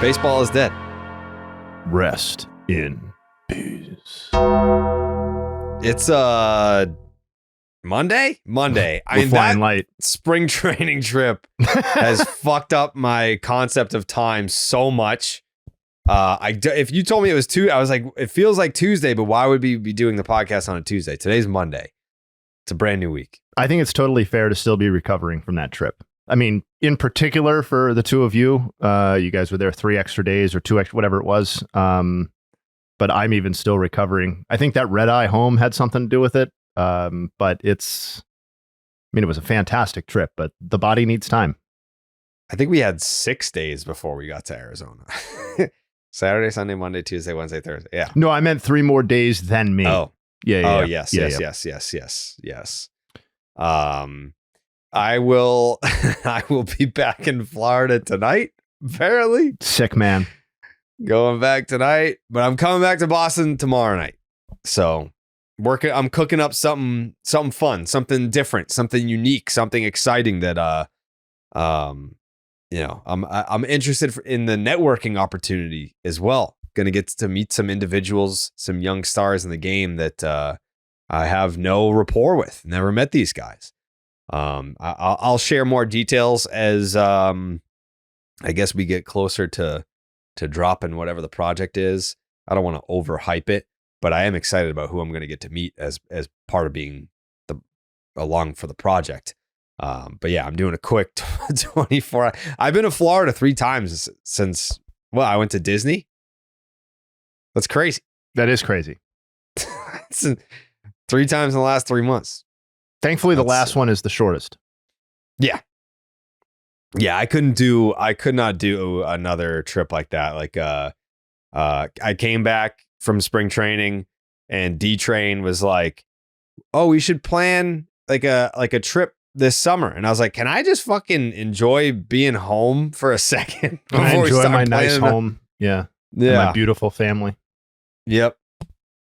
Baseball is dead. Rest in peace. It's Monday. I mean, flying that light. spring training trip has fucked up my concept of time so much. If you told me it was Tuesday, I was like, it feels like Tuesday, but why would we be doing the podcast on a Tuesday? Today's Monday. It's a brand new week. I think it's totally fair to still be recovering from that trip. I mean, in particular for the two of you, you guys were there 3 extra days or 2 extra, whatever it was. But I'm even still recovering. I think that red eye home had something to do with it. But it was a fantastic trip, but the body needs time. I think we had 6 days before we got to Arizona. Saturday, Sunday, Monday, Tuesday, Wednesday, Thursday. Yeah. No, I meant 3 more days than me. Oh, yeah. Yes. I will be back in Florida tonight, apparently. Sick, man. Going back tonight, but I'm coming back to Boston tomorrow night. So I'm cooking up something fun, something different, something unique, something exciting that I'm interested in the networking opportunity as well. Going to get to meet some individuals, some young stars in the game that I have no rapport with. Never met these guys. I'll share more details as I guess we get closer to dropping whatever the project is. I don't want to overhype it, but I am excited about who I'm going to get to meet as part of being along for the project. But yeah, I'm doing a quick 24. I've been to Florida 3 times since I went to Disney. That's crazy. That is crazy. It's 3 times in the last 3 months. Thankfully, the last one is the shortest. Yeah. Yeah, I could not do another trip like that. Like, I came back from spring training and D-Train was like, "Oh, we should plan like a trip this summer." And I was like, "Can I just fucking enjoy being home for a second before I enjoy my nice home?" Yeah. My beautiful family. Yep.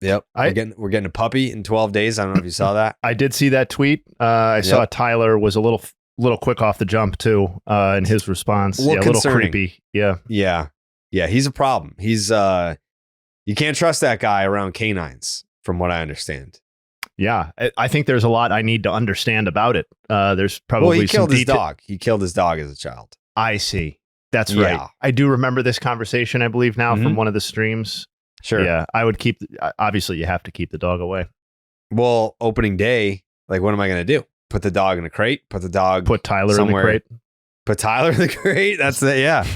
We're getting a puppy in 12 days. I don't know if you saw that. I did see that tweet. I saw Tyler was a little quick off the jump too, in his response. A little creepy. Yeah. He's a problem. He's you can't trust that guy around canines, from what I understand. Yeah, I think there's a lot I need to understand about it. There's probably he killed his dog. He killed his dog as a child. I see. That's right. Yeah. I do remember this conversation, I believe now, from one of the streams. Sure. Yeah, I would obviously you have to keep the dog away. Well, opening day, like, what am I going to do? Put the dog in a crate? Put Tyler somewhere. In the crate? Put Tyler in the crate? That's it. Yeah.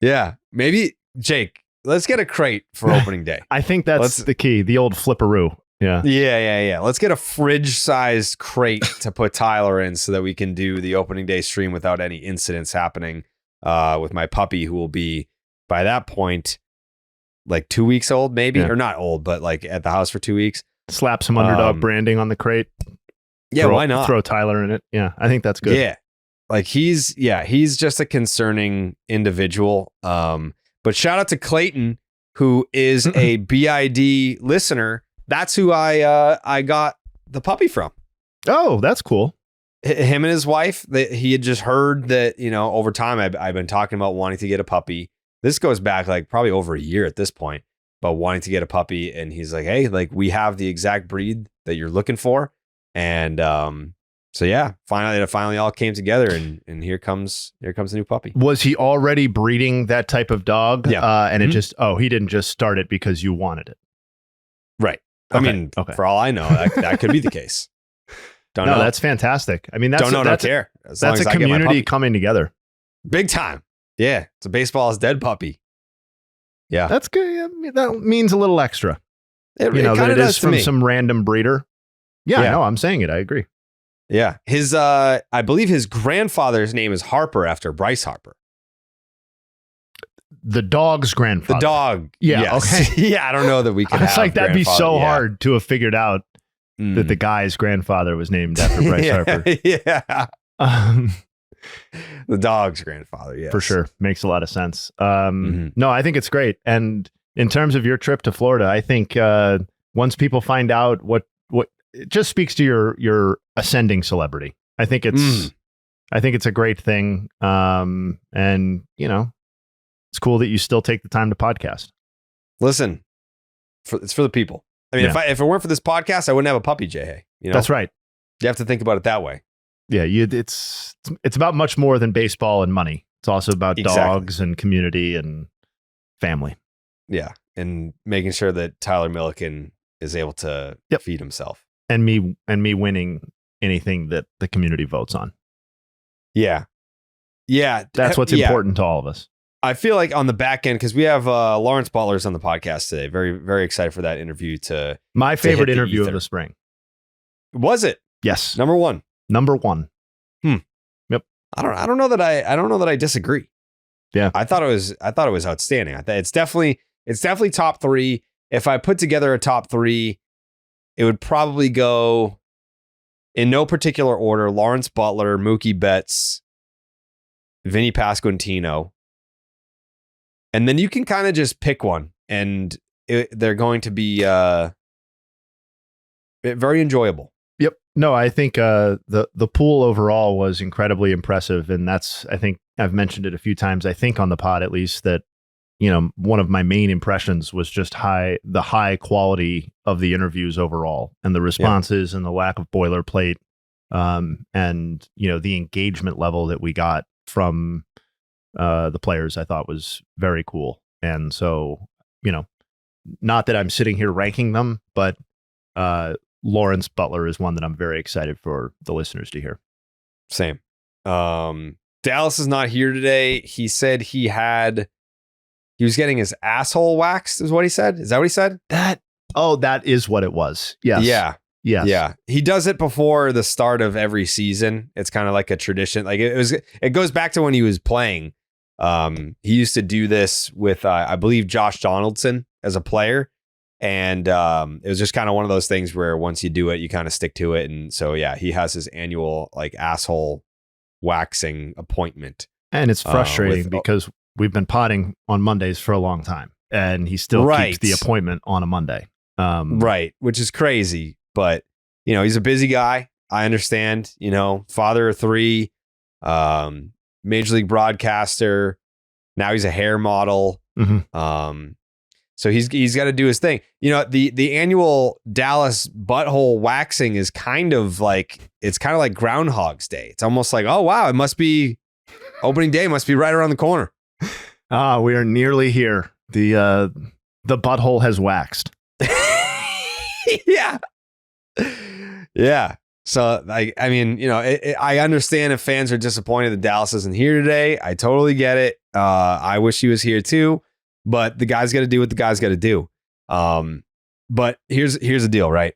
Yeah. Maybe, Jake, let's get a crate for opening day. I think that's the key. The old flipperoo. Yeah. Yeah. Let's get a fridge-sized crate to put Tyler in so that we can do the opening day stream without any incidents happening with my puppy, who will be, by that point, like 2 weeks old, maybe, or not old, but like at the house for 2 weeks. Slap some underdog branding on the crate. Yeah, why not? Throw Tyler in it. Yeah, I think that's good. Yeah, like he's just a concerning individual. But shout out to Clayton, who is a BID listener. That's who I got the puppy from. Oh, that's cool. Him and his wife. He had just heard that, over time I've been talking about wanting to get a puppy. This goes back like probably over a year at this point, but wanting to get a puppy. And he's like, "Hey, like, we have the exact breed that you're looking for." And so yeah, finally all came together, and here comes a new puppy. Was he already breeding that type of dog? Yeah. And it he didn't just start it because you wanted it. Right. I mean, for all I know, that could be the case. Don't know. That's fantastic. I mean, don't care. That's a community coming together. Big time. Yeah. It's a baseball is dead puppy. Yeah. That's good. I mean, that means a little extra. It that it is from some random breeder. Yeah, no, I'm saying it. I agree. Yeah. His, I believe his grandfather's name is Harper, after Bryce Harper. The dog's grandfather. The dog. Yeah. Yes. Okay. Yeah. I don't know that we could. It's like that'd be so hard to have figured out that the guy's grandfather was named after Bryce Harper. Yeah. The dog's grandfather. Yeah. For sure. Makes a lot of sense. No, I think it's great. And in terms of your trip to Florida, I think once people find out what it just speaks to your ascending celebrity. I think it's a great thing. And It's cool that you still take the time to podcast. Listen, it's for the people. I mean, if it weren't for this podcast, I wouldn't have a puppy, Jay. You know? That's right. You have to think about it that way. Yeah, it's about much more than baseball and money. It's also about dogs and community and family. Yeah, and making sure that Tyler Milliken is able to feed himself. And me winning anything that the community votes on. Yeah. Yeah. That's what's important to all of us. I feel like on the back end, because we have Lawrence Butler's on the podcast today. Very, very excited for that interview. My favorite interview of the spring. Was it? Yes. Number one. Yep. I don't know that I disagree. Yeah. I thought it was outstanding. It's definitely top three. If I put together a top three, it would probably go in no particular order: Lawrence Butler, Mookie Betts, Vinny Pasquantino. And then you can kind of just pick one, and they're going to be very enjoyable. Yep. No, I think the pool overall was incredibly impressive, and I think I've mentioned it a few times. I think on the pod, at least, that one of my main impressions was just the high quality of the interviews overall, and the responses and the lack of boilerplate, and the engagement level that we got from the players, I thought was very cool. And so, not that I'm sitting here ranking them, but Lawrence Butler is one that I'm very excited for the listeners to hear. Same. Dallas is not here today. He said he was getting his asshole waxed, is what he said. Is that what he said? That is what it was. Yes. Yeah. Yes. Yeah. He does it before the start of every season. It's kind of like a tradition. Like it goes back to when he was playing. He used to do this with, I believe, Josh Donaldson as a player. And it was just kind of one of those things where once you do it, you kind of stick to it. And so, yeah, he has his annual like asshole waxing appointment. And it's frustrating because we've been potting on Mondays for a long time, and he still keeps the appointment on a Monday. Right. Which is crazy. But, he's a busy guy. I understand, father of three, major league broadcaster. Now he's a hair model. Mm-hmm. So he's got to do his thing. The annual Dallas butthole waxing is kind of like Groundhog's Day. It's almost like, oh, wow, it must be opening day must be right around the corner. We are nearly here. The butthole has waxed. Yeah. Yeah. So, I understand if fans are disappointed that Dallas isn't here today. I totally get it. I wish he was here too, but the guy's got to do what the guy's got to do. But here's the deal, right?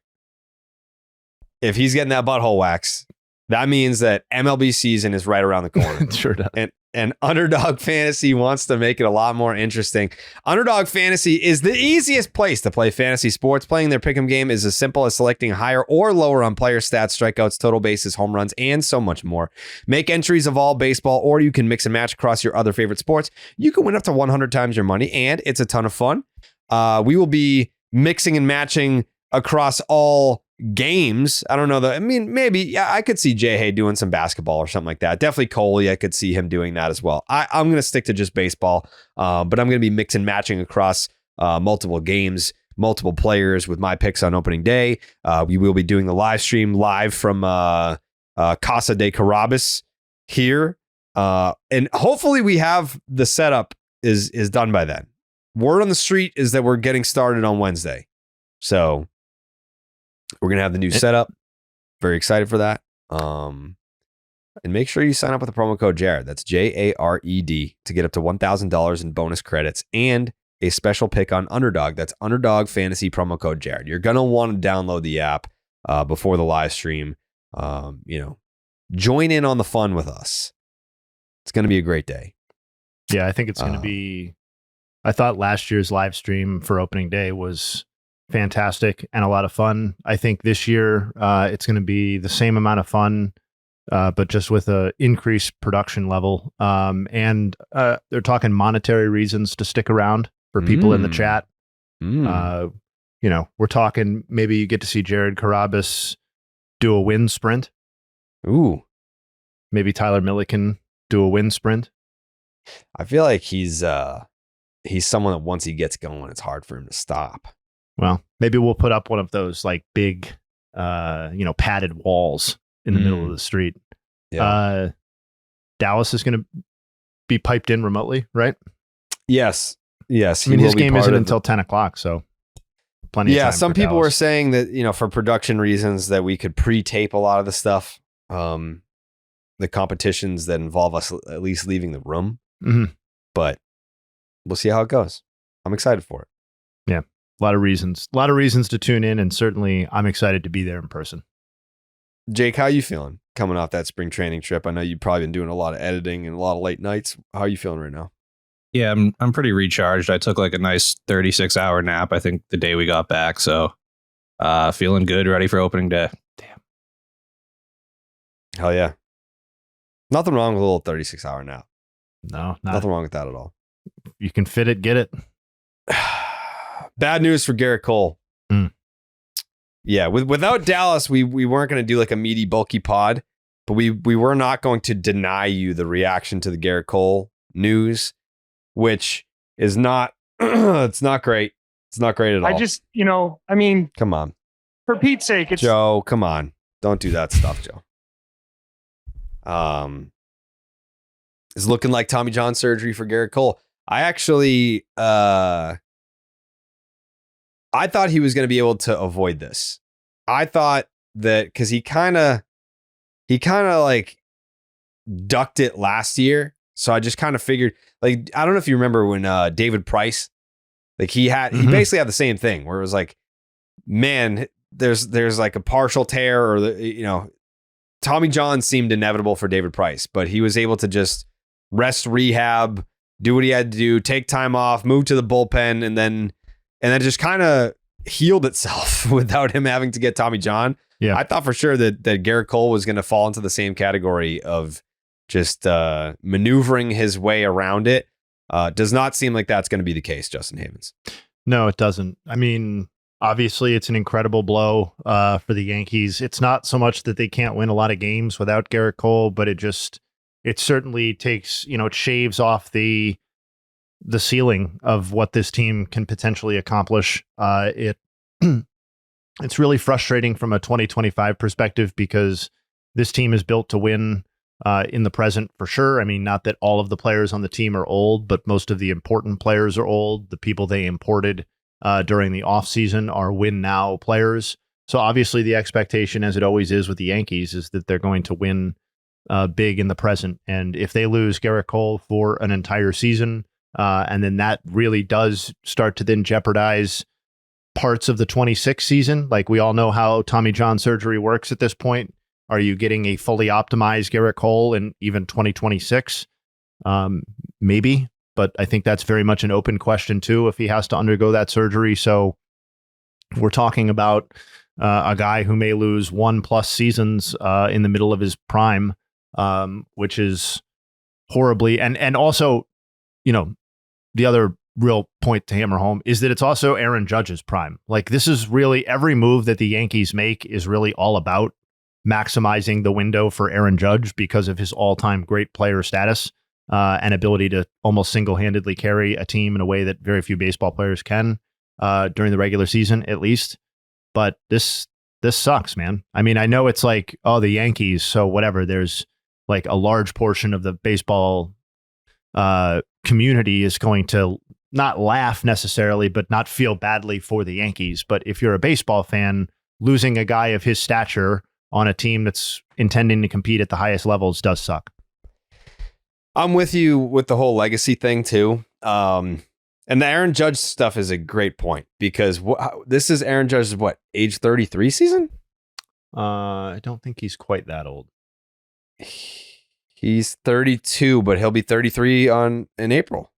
If he's getting that butthole wax, that means that MLB season is right around the corner. Sure does. And Underdog Fantasy wants to make it a lot more interesting. Underdog Fantasy is the easiest place to play fantasy sports. Playing their pick'em game is as simple as selecting higher or lower on player stats, strikeouts, total bases, home runs, and so much more. Make entries of all baseball, or you can mix and match across your other favorite sports. You can win up to 100 times your money, and it's a ton of fun. We will be mixing and matching across all games. I don't know maybe I could see Jay Hay doing some basketball or something like that. Definitely Coley, I could see him doing that as well. I'm going to stick to just baseball, but I'm going to be mix and matching across multiple games, multiple players with my picks on opening day. We will be doing the live stream live from Casa de Carabas here, and hopefully we have the setup is done by then. Word on the street is that we're getting started on Wednesday, so we're going to have the new setup. Very excited for that. And make sure you sign up with the promo code Jared. That's JARED to get up to $1,000 in bonus credits and a special pick on Underdog. That's Underdog Fantasy promo code Jared. You're going to want to download the app before the live stream. Join in on the fun with us. It's going to be a great day. Yeah, I think it's going to be... I thought last year's live stream for opening day was fantastic and a lot of fun. I think this year it's going to be the same amount of fun, but just with a increased production level. And they're talking monetary reasons to stick around for people in the chat. We're talking maybe you get to see Jared Carabas do a wind sprint. Ooh. Maybe Tyler Milliken do a wind sprint. I feel like he's someone that once he gets going, it's hard for him to stop. Well, maybe we'll put up one of those like big, padded walls in the middle of the street. Yeah. Dallas is going to be piped in remotely, right? Yes. Yes. I mean, his game isn't until 10 o'clock, so plenty of time. Yeah, some people Dallas. were saying that, for production reasons that we could pre-tape a lot of the stuff, the competitions that involve us at least leaving the room. Mm-hmm. But we'll see how it goes. I'm excited for it. Yeah, a lot of reasons to tune in, and certainly I'm excited to be there in person. Jake, how you feeling coming off that spring training trip? I know you've probably been doing a lot of editing and a lot of late nights. How are you feeling right now? Yeah, I'm pretty recharged. I took like a nice 36-hour nap, I think, the day we got back. So feeling good, ready for opening day. Damn. Hell yeah. Nothing wrong with a little 36-hour nap. No, nothing wrong with that at all. You can fit it, get it. Bad news for Gerrit Cole. Yeah, without Dallas, we weren't going to do like a meaty, bulky pod, but we were not going to deny you the reaction to the Gerrit Cole news, which is not, it's not great. It's not great at all. I just, come on. For Pete's sake, it's Joe, come on. Don't do that stuff, Joe. It's looking like Tommy John surgery for Gerrit Cole. I actually, I thought he was going to be able to avoid this. I thought that because he kind of like ducked it last year. So I just kind of figured, like, I don't know if you remember when David Price, like he basically had the same thing where it was like, man, there's like a partial tear or Tommy John seemed inevitable for David Price, but he was able to just rest, rehab, do what he had to do, take time off, move to the bullpen, and then just kind of healed itself without him having to get Tommy John. Yeah. I thought for sure that Gerrit Cole was going to fall into the same category of just maneuvering his way around it. Does not seem like that's going to be the case, Justin Havens. No, it doesn't. I mean, obviously it's an incredible blow for the Yankees. It's not so much that they can't win a lot of games without Gerrit Cole, but it certainly takes, it shaves off the ceiling of what this team can potentially accomplish. It's really frustrating from a 2025 perspective because this team is built to win in the present for sure. I mean, not that all of the players on the team are old, but most of the important players are old. The people they imported during the offseason are win now players. So obviously the expectation, as it always is with the Yankees, is that they're going to win big in the present. And if they lose Gerrit Cole for an entire season, and then that really does start to then jeopardize parts of the 26 season. Like we all know how Tommy John surgery works at this point. Are you getting a fully optimized Gerrit Cole in even 2026? Maybe, but I think that's very much an open question too, if he has to undergo that surgery. So we're talking about a guy who may lose 1+ seasons in the middle of his prime, which is horribly. And also, the other real point to hammer home is that it's also Aaron Judge's prime. Like this is really every move that the Yankees make is really all about maximizing the window for Aaron Judge because of his all-time great player status and ability to almost single-handedly carry a team in a way that very few baseball players can during the regular season, at least. But this sucks, man. I mean, I know it's like, oh, the Yankees, so whatever. There's like a large portion of the baseball community is going to not laugh necessarily, but not feel badly for the Yankees. But if you're a baseball fan, losing a guy of his stature on a team that's intending to compete at the highest levels does suck. I'm with you with the whole legacy thing too. And the Aaron Judge stuff is a great point because this is Aaron Judge's age 33 season? I don't think he's quite that old. He's 32, but he'll be 33 in April.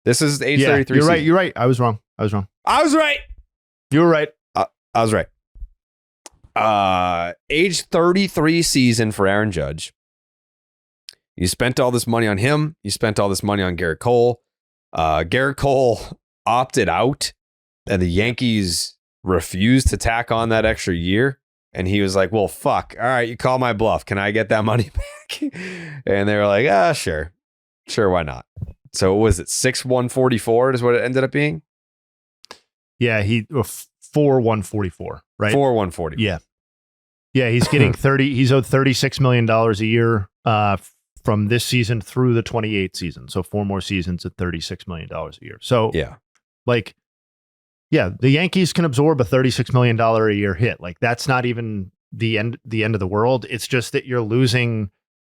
This is age 33. You're season. right. You're right. I was wrong. I was right. You were right. I was right. Age 33 season for Aaron Judge. You spent all this money on him. You spent all this money on Gerrit Cole. Gerrit Cole opted out, and the Yankees refused to tack on that extra year. And he was like, well, fuck. All right, you call my bluff. Can I get that money back? And they were like, sure. Sure, why not? So what was it 6/144 is what it ended up being? Yeah, he 4/144, right? 4/144. Yeah. Yeah, he's getting 30. He's owed $36 million a year from this season through the 28 season. So 4 more seasons at $36 million a year. So Yeah. like, yeah, the Yankees can absorb a $36 million a year hit. Like that's not even the end of the world. It's just that you're losing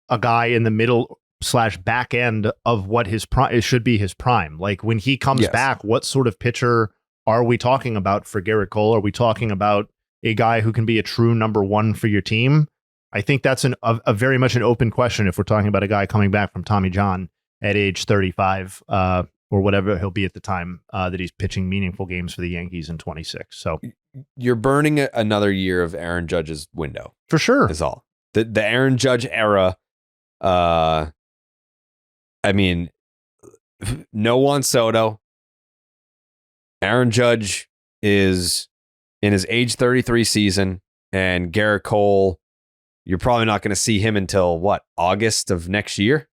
a guy in the middle / back end of what his prime should be his prime. Like when he comes back, what sort of pitcher are we talking about for Gerrit Cole? Are we talking about a guy who can be a true number one for your team? I think that's a very much an open question if we're talking about a guy coming back from Tommy John at age 35 or whatever he'll be at the time that he's pitching meaningful games for the Yankees in 26. So you're burning another year of Aaron Judge's window. For sure. Is all. The Aaron Judge era, I mean, no Juan Soto. Aaron Judge is in his age 33 season, and Gerrit Cole, you're probably not going to see him until what, August of next year?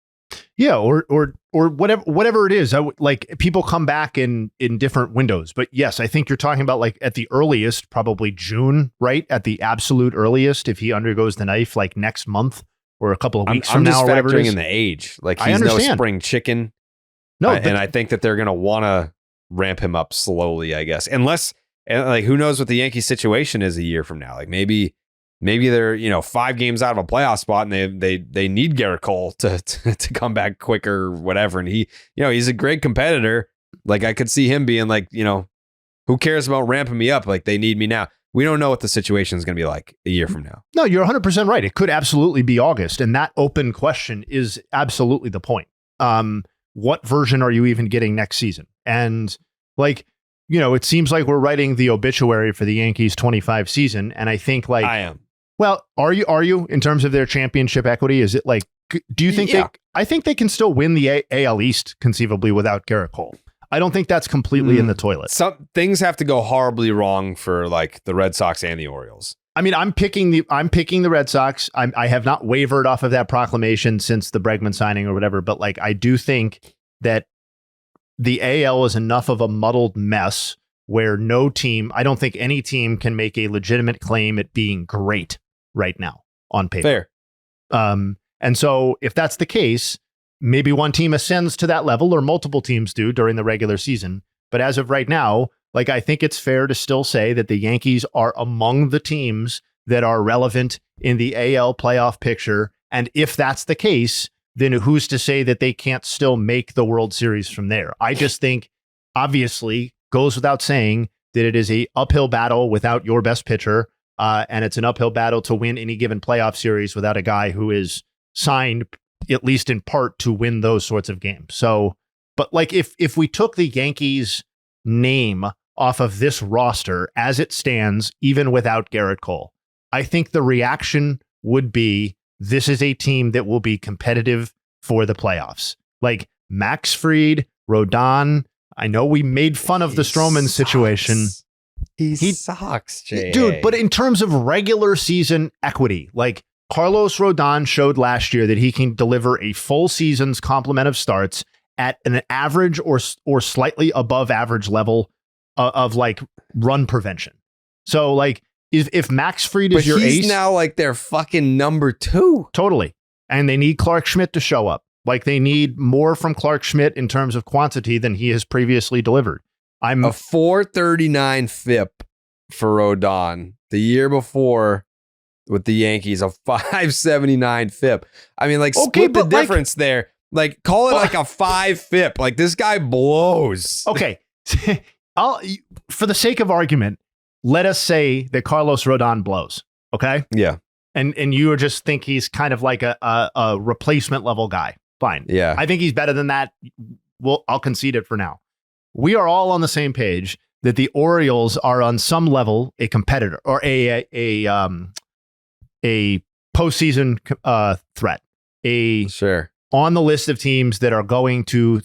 Yeah, or whatever it is. Like people come back in different windows, but yes, I think you're talking about like at the earliest, probably June, right? At the absolute earliest, if he undergoes the knife, like next month or a couple of weeks from now, or whatever it is. I'm just factoring in the age. Like he's no spring chicken. No, and I think that they're going to want to ramp him up slowly, I guess. Unless, and like, who knows what the Yankee situation is a year from now? Like maybe they're 5 games out of a playoff spot, and they need Gerrit Cole to come back quicker, or whatever. And he's a great competitor. Like I could see him being like, who cares about ramping me up? Like they need me now. We don't know what the situation is going to be like a year from now. No, you're 100% right. It could absolutely be August, and that open question is absolutely the point. What version are you even getting next season? And like, it seems like we're writing the obituary for the Yankees 25 season. And I think like I am. Well, are you in terms of their championship equity? Is it like, do you think I think they can still win the AL East conceivably without Gerrit Cole. I don't think that's completely in the toilet. Some things have to go horribly wrong for like the Red Sox and the Orioles. I mean, I'm picking the Red Sox. I have not wavered off of that proclamation since the Bregman signing or whatever, but like I do think that the AL is enough of a muddled mess where I don't think any team can make a legitimate claim at being great right now on paper. Fair. And so if that's the case, maybe one team ascends to that level or multiple teams do during the regular season. But as of right now, like I think it's fair to still say that the Yankees are among the teams that are relevant in the AL playoff picture. And if that's the case, then who's to say that they can't still make the World Series from there? I just think, obviously, goes without saying that it is a uphill battle without your best pitcher. And it's an uphill battle to win any given playoff series without a guy who is signed, at least in part, to win those sorts of games. So, but like if we took the Yankees name off of this roster as it stands, even without Gerrit Cole, I think the reaction would be, this is a team that will be competitive for the playoffs. Like Max Fried, Rodon. I know we made fun of the Stroman situation. He sucks, Jay. Dude, but in terms of regular season equity, like Carlos Rodon showed last year that he can deliver a full season's complement of starts at an average or slightly above average level of like run prevention. So like if Max Fried is your ace, he's now like their fucking number 2. Totally. And they need Clark Schmidt to show up. Like they need more from Clark Schmidt in terms of quantity than he has previously delivered. I'm a 4.39 FIP for Rodon. The year before with the Yankees, a 5.79 FIP. I mean, like split the difference there. Like call it like a 5 FIP. Like this guy blows. Okay. For the sake of argument, let us say that Carlos Rodon blows. Okay. Yeah. And you just think he's kind of like a replacement level guy. Fine. Yeah. I think he's better than that. I'll concede it for now. We are all on the same page that the Orioles are on some level a competitor or a postseason threat. Sure. On the list of teams that are going to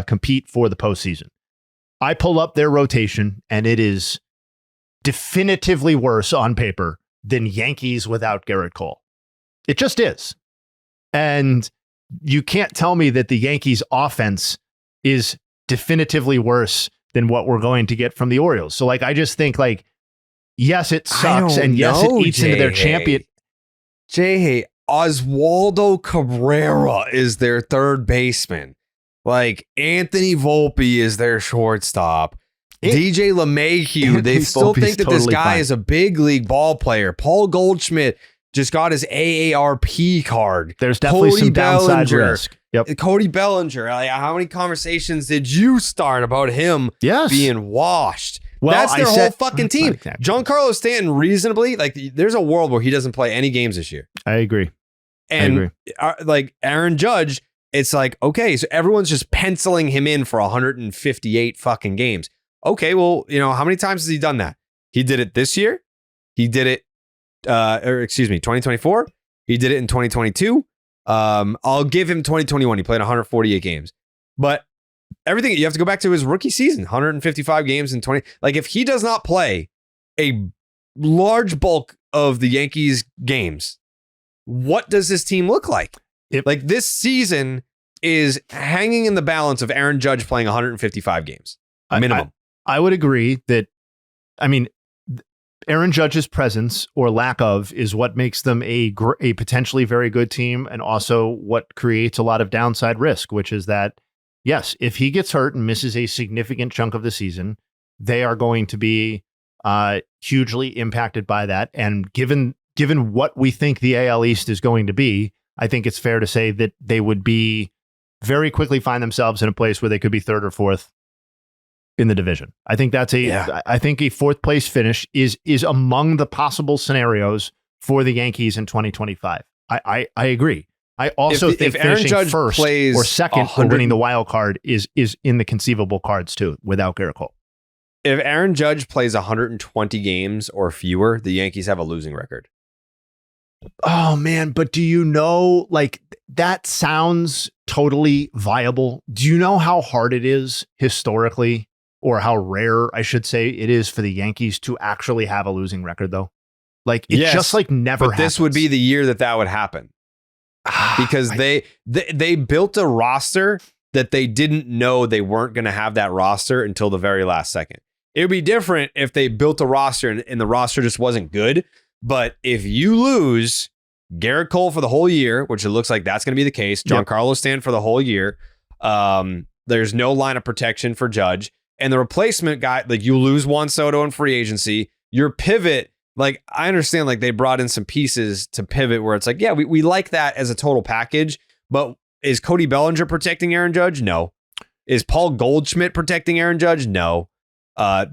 compete for the postseason. I pull up their rotation and it is definitively worse on paper than Yankees without Gerrit Cole. It just is. And you can't tell me that the Yankees offense is definitively worse than what we're going to get from the Orioles. So like, I just think like, yes, it sucks. And yes, it eats into their champion. Oswaldo Cabrera is their third baseman. Like Anthony Volpe is their shortstop. DJ LeMahieu, they still think that this guy is a big league ball player. Paul Goldschmidt just got his AARP card. There's definitely some downside risk. Yep. Cody Bellinger. Like, how many conversations did you start about him being washed? Well, that's their whole fucking team. Exactly. Giancarlo Stanton, reasonably, like, there's a world where he doesn't play any games this year. I agree. And like Aaron Judge, it's like, okay, so everyone's just penciling him in for 158 fucking games. Okay, well, you know, how many times has he done that? He did it this year. He did it, 2024. He did it in 2022. I'll give him 2021. He played 148 games. But everything, you have to go back to his rookie season, 155 games in 20. Like, if he does not play a large bulk of the Yankees games, what does this team look like? Like, this season is hanging in the balance of Aaron Judge playing 155 games minimum. I would agree that, I mean, Aaron Judge's presence or lack of is what makes them a potentially very good team, and also what creates a lot of downside risk, which is that, yes, if he gets hurt and misses a significant chunk of the season, they are going to be hugely impacted by that. And given what we think the AL East is going to be, I think it's fair to say that they would be very quickly find themselves in a place where they could be third or fourth in the division. I think that's I think a fourth place finish is among the possible scenarios for the Yankees in 2025. I agree. I also think if finishing Judge first or second or winning the wild card is in the conceivable cards too, without Gerrit Cole. If Aaron Judge plays 120 games or fewer, the Yankees have a losing record. Oh man, but do you know, like, that sounds totally viable. Do you know how hard it is historically, or how rare, I should say, it is for the Yankees to actually have a losing record though? Like, it just like never happens. This would be the year that would happen. Because they built a roster that they didn't know they weren't going to have that roster until the very last second. It would be different if they built a roster and the roster just wasn't good. But if you lose Gerrit Cole for the whole year, which it looks like that's going to be the case, Giancarlo Stanton for the whole year, there's no line of protection for Judge, and the replacement guy, like, you lose Juan Soto in free agency, your pivot, like, I understand, like, they brought in some pieces to pivot where it's like, yeah, we like that as a total package, but is Cody Bellinger protecting Aaron Judge? No. Is Paul Goldschmidt protecting Aaron Judge? No.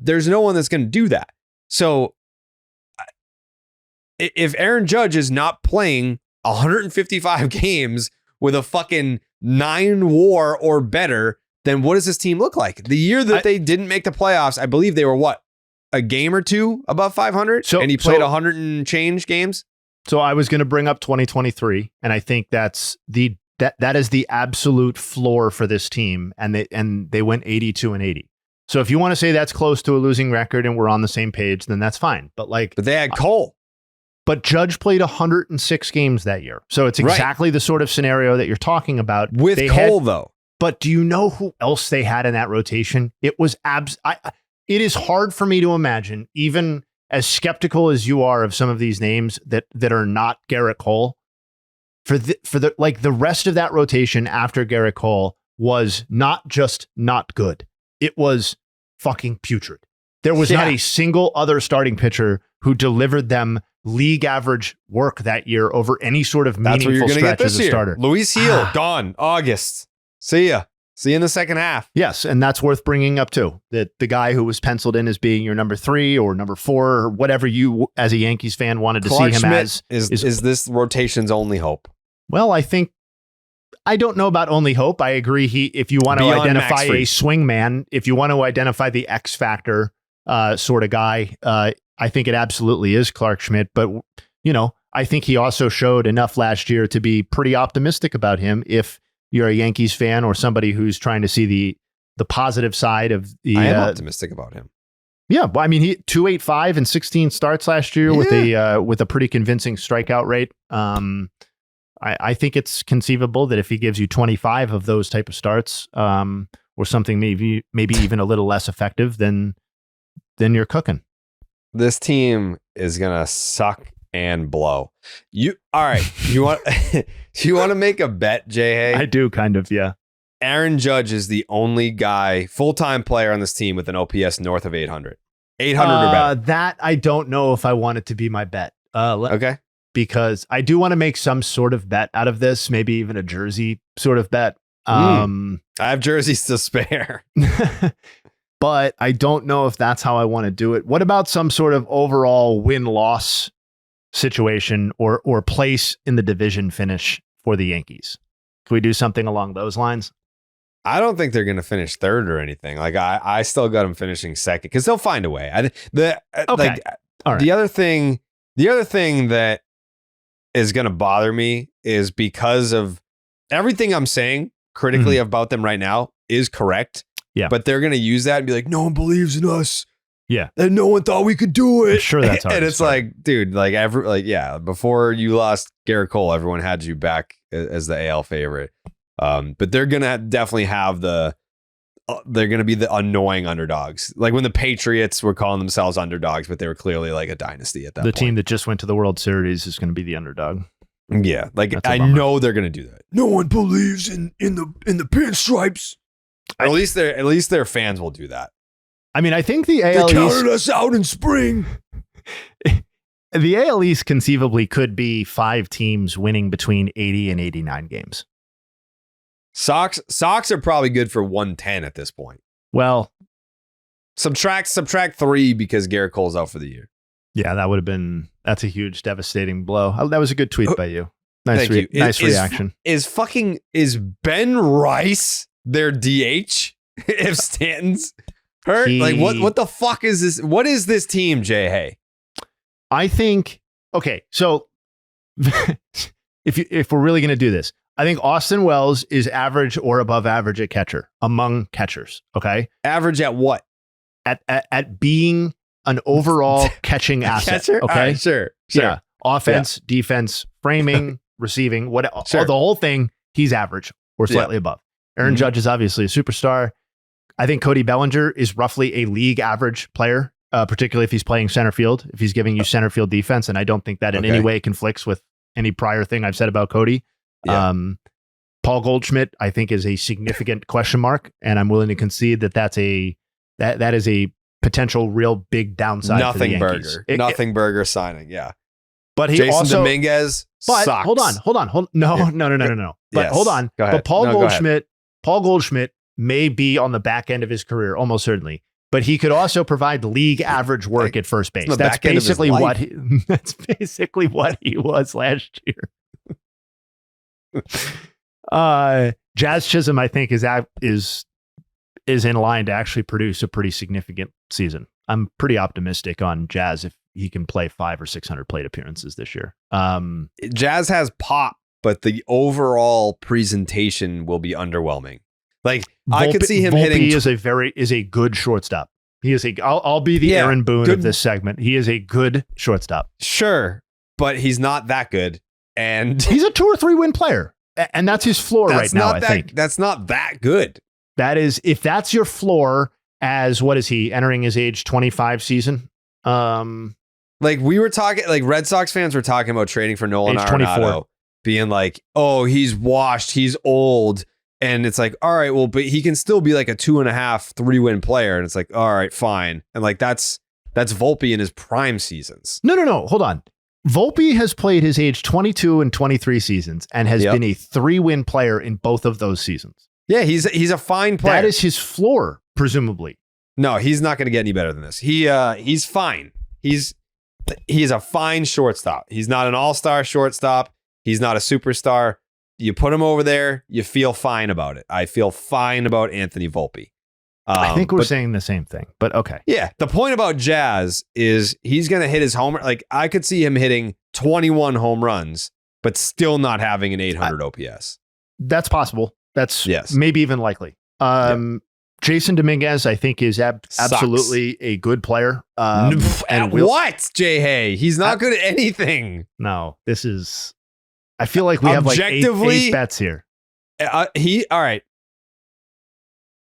There's no one that's going to do that. So if Aaron Judge is not playing 155 games with a fucking 9 WAR or better, then what does this team look like? The year that they didn't make the playoffs, I believe they were a game or two above 500, and he played 100 and change games. So I was going to bring up 2023, and I think that is the absolute floor for this team, and they went 82-80. So if you want to say that's close to a losing record and we're on the same page, then that's fine. But they had Cole. But Judge played 106 games that year. So it's exactly the sort of scenario that you're talking about. With Cole, though. But do you know who else they had in that rotation? It was it is hard for me to imagine, even as skeptical as you are of some of these names that are not Gerrit Cole, for the rest of that rotation after Gerrit Cole was not just not good. It was fucking putrid. There was not a single other starting pitcher who delivered them league average work that year over any sort of meaningful stretch as a starter. Luis Gil, gone. August. See ya. See you in the second half. Yes, and that's worth bringing up too. That the guy who was penciled in as being your number 3 or number 4 or whatever you as a Yankees fan wanted to see him Schmidt as is this rotation's only hope. Well, I don't know about only hope. I agree. If you want to identify a swing man, if you want to identify the X factor sort of guy, I think it absolutely is Clark Schmidt. But I think he also showed enough last year to be pretty optimistic about him. If you're a Yankees fan or somebody who's trying to see the positive side of the, I am optimistic about him. Yeah, well, I mean, he 285 and 16 starts last year with a pretty convincing strikeout rate. I think it's conceivable that if he gives you 25 of those type of starts, or something maybe even a little less effective, then you're cooking. This team is gonna suck and blow. All right? You want you want to make a bet, Jay? I do kind of, yeah. Aaron Judge is the only guy, full-time player on this team with an OPS north of 800. 800 or better. That I don't know if I want it to be my bet. Okay. Because I do want to make some sort of bet out of this, maybe even a jersey sort of bet. I have jerseys to spare. But I don't know if that's how I want to do it. What about some sort of overall win-loss situation or place in the division finish for the Yankees? Can we do something along those lines? I don't think they're going to finish third or anything. Like I still got them finishing second because they'll find a way. Okay. All right. The other thing that is going to bother me is because of everything I'm saying critically about them right now is correct. Yeah. But they're going to use that and be like, no one believes in us. Yeah. And no one thought we could do it. I'm sure that's how and it's like, dude, before you lost Gerrit Cole, everyone had you back as the AL favorite. But they're going to definitely have they're going to be the annoying underdogs. Like when the Patriots were calling themselves underdogs, but they were clearly like a dynasty at that point. The team that just went to the World Series is going to be the underdog. Yeah. Like I know they're going to do that. No one believes in the pinstripes. At least their fans will do that. I mean, I think the AL East... They East... counted us out in spring. The AL East conceivably could be 5 teams winning between 80 and 89 games. Sox are probably good for 110 at this point. Well, subtract 3 because Gerrit Cole's out for the year. Yeah, that's a huge devastating blow. That was a good tweet by you. Nice reaction. Is Ben Rice their DH if Stanton's hurt? What the fuck is this? What is this team, Jay Hay? I think, okay, so if we're really going to do this, I think Austin Wells is average or above average at catcher among catchers. Okay. Average at what? At being an overall catching asset. Catcher? Okay. Right, sure. Yeah. Offense, defense, framing, receiving, the whole thing. He's average or slightly above. Aaron Judge is obviously a superstar. I think Cody Bellinger is roughly a league average player, particularly if he's playing center field, if he's giving you center field defense. And I don't think that in any way conflicts with any prior thing I've said about Cody. Yeah. Paul Goldschmidt, I think, is a significant question mark, and I'm willing to concede that is a potential real big downside. Nothing for the Yankees. Nothing burger signing. Yeah, but he Jason also Dominguez. But sucks. hold on. No. But hold on. But Paul Goldschmidt may be on the back end of his career, almost certainly. But he could also provide league average work at first base. That's basically what he was last year. Jazz Chisholm, I think, is in line to actually produce a pretty significant season. I'm pretty optimistic on Jazz if he can play 500 or 600 plate appearances this year. Jazz has pop, but the overall presentation will be underwhelming. Like I could see him hitting. Volpe is a good shortstop. He is I'll be the Aaron Boone of this segment. He is a good shortstop. Sure, but he's not that good. And he's a 2 or 3 win player. And that's his floor right now, I think. That's not that good. That is, if that's your floor as, what is he, entering his age 25 season? Like we were talking, like Red Sox fans were talking about trading for Nolan Arenado, being like, oh, he's washed, he's old. And it's like, all right, well, but he can still be like a 2.5, 3 win player. And it's like, all right, fine. And like, that's Volpe in his prime seasons. No, hold on. Volpe has played his age 22 and 23 seasons and has been a 3-win player in both of those seasons. Yeah, he's a fine player. That is his floor, presumably. No, he's not going to get any better than this. He's fine. He's a fine shortstop. He's not an all-star shortstop. He's not a superstar. You put him over there, you feel fine about it. I feel fine about Anthony Volpe. I think we're saying the same thing, but okay. Yeah. The point about Jazz is he's going to hit his homer. Like I could see him hitting 21 home runs, but still not having an 800 OPS. That's possible. That's maybe even likely. Jason Dominguez, I think, is absolutely a good player. What, Jay Hay? He's not good at anything. No, this is I feel like we have like Objectively, eight bets here. All right.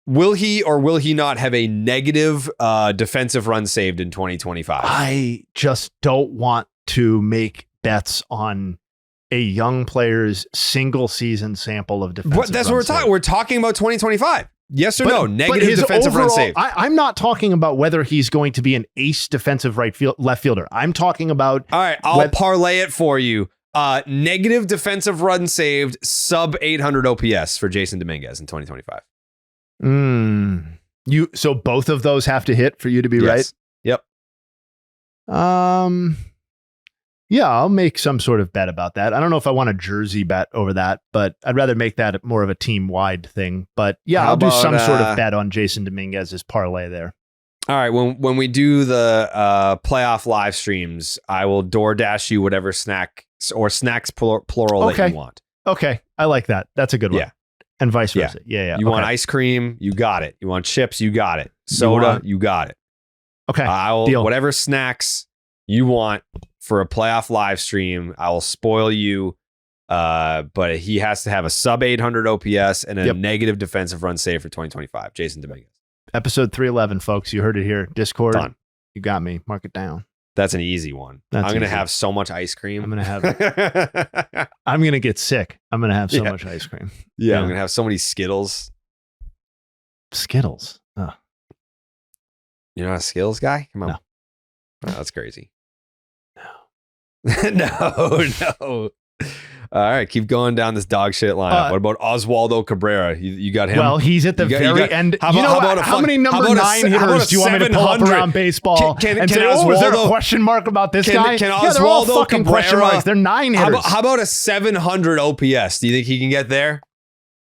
Will he or will he not have a negative defensive run saved in 2025? I just don't want to make bets on a young player's single season sample of defensive But that's what we're talking. We're talking about 2025. Yes or no? Negative his defensive run overall, saved. I'm not talking about whether he's going to be an ace defensive left fielder. I'm talking about. All right, I'll parlay it for you. Negative defensive run saved, sub 800 OPS for Jason Dominguez in 2025. So both of those have to hit for you to be right? Yep. Yeah, I'll make some sort of bet about that. I don't know if I want a jersey bet over that, but I'd rather make that more of a team-wide thing. But yeah, I'll do some sort of bet on Jason Dominguez's parlay there. All right, when we do the playoff live streams, I will DoorDash you whatever snack or snacks plural that you want. Okay, I like that. That's a good one. Yeah. And vice versa. Yeah. You want ice cream? You got it. You want chips? You got it. Soda? You got it. Okay, deal. Whatever snacks you want for a playoff live stream, I will spoil you. But he has to have a sub 800 OPS and a negative defensive run save for 2025. Jason Dominguez. Episode 311, folks. You heard it here. Discord. Done. You got me. Mark it down. That's an easy one. I'm going to have so much ice cream. I'm going to get sick. I'm going to have so much ice cream. Yeah, I'm going to have so many Skittles. Skittles. Oh. You're not a Skittles guy? Come on. No. Oh, that's crazy. No. All right, keep going down this dog shit lineup. What about Oswaldo Cabrera? You got him? Well, he's at the very end. How many number 9 hitters do you want me to pull up around baseball and say, is there a question mark about this guy? Can they're all Oswaldo fucking Cabrera, question marks. They're 9 hitters. How about a 700 OPS? Do you think he can get there?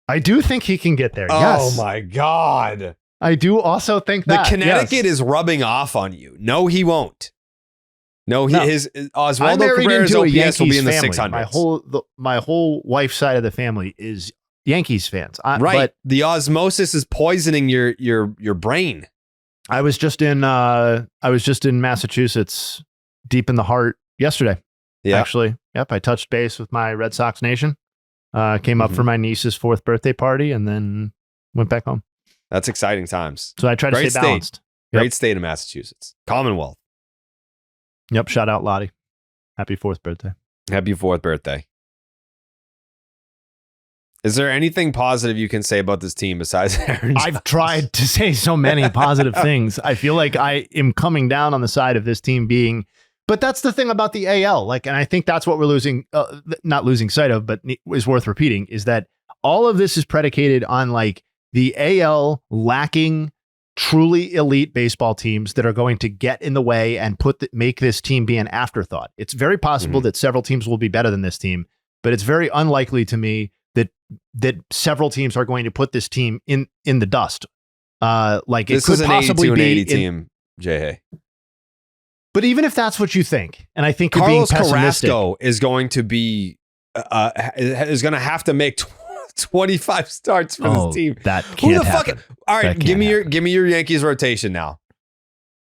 I do think he can get there, yes. Oh, my God. I do also think that. The Connecticut is rubbing off on you. No, he won't. No, his Oswaldo Cabrera's OPS will be in the 600s. My whole wife's side of the family is Yankees fans. Right. But the osmosis is poisoning your brain. I was just in Massachusetts, deep in the heart yesterday. Yeah. Actually. Yep. I touched base with my Red Sox Nation. Came up for my niece's 4th birthday party and then went back home. That's exciting times. So I try to stay balanced. Great state of Massachusetts. Commonwealth. Yep. Shout out Lottie. Happy 4th birthday. Happy 4th birthday. Is there anything positive you can say about this team besides Aaron Judge? I've tried to say so many positive things. I feel like I am coming down on the side of this team being, but that's the thing about the AL. And I think that's what we're not losing sight of, but is worth repeating, is that all of this is predicated on the AL lacking truly elite baseball teams that are going to get in the way and make this team be an afterthought. It's very possible that several teams will be better than this team, but it's very unlikely to me that several teams are going to put this team in the dust. This could possibly be an 80 team, Jay. But even if that's what you think, and I think Carlos you're being pessimistic, Carrasco is going to be is going to have to make 25 starts for this team. That can't happen. All right, give me your Yankees rotation now.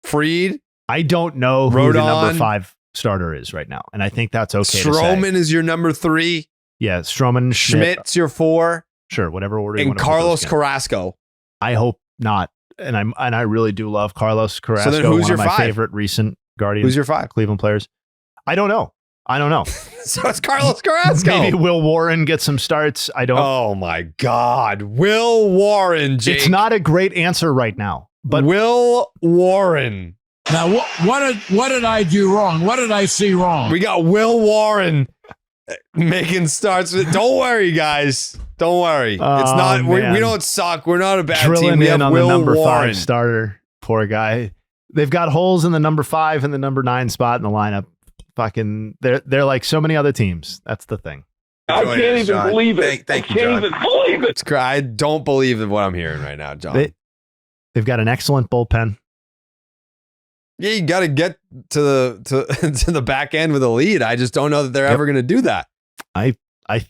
Fried. I don't know who the number 5 starter is right now, and I think that's okay. Stroman is your number 3. Yeah, Stroman. Schmidt's your 4. Sure, whatever order. And Carlos Carrasco. I hope not, and I really do love Carlos Carrasco. So then who's your 5? My favorite recent Guardians. Who's your 5? Cleveland players. I don't know. So it's Carlos Carrasco. Maybe Will Warren gets some starts. I don't. Oh my God, Will Warren. Jake. It's not a great answer right now, but Will Warren. Now, what did I do wrong? What did I see wrong? We got Will Warren making starts. Don't worry, guys. Don't worry. It's not. We don't suck. We're not a bad team. We have on Will the number Warren. 5 starter. Poor guy. They've got holes in the number 5 and the number 9 spot in the lineup. Fucking, they're like so many other teams. That's the thing. I can't even believe it. Thank you, I can't even believe it. I don't believe in what I'm hearing right now, John. They've got an excellent bullpen. Yeah, you got to get to the back end with a lead. I just don't know that they're ever going to do that. I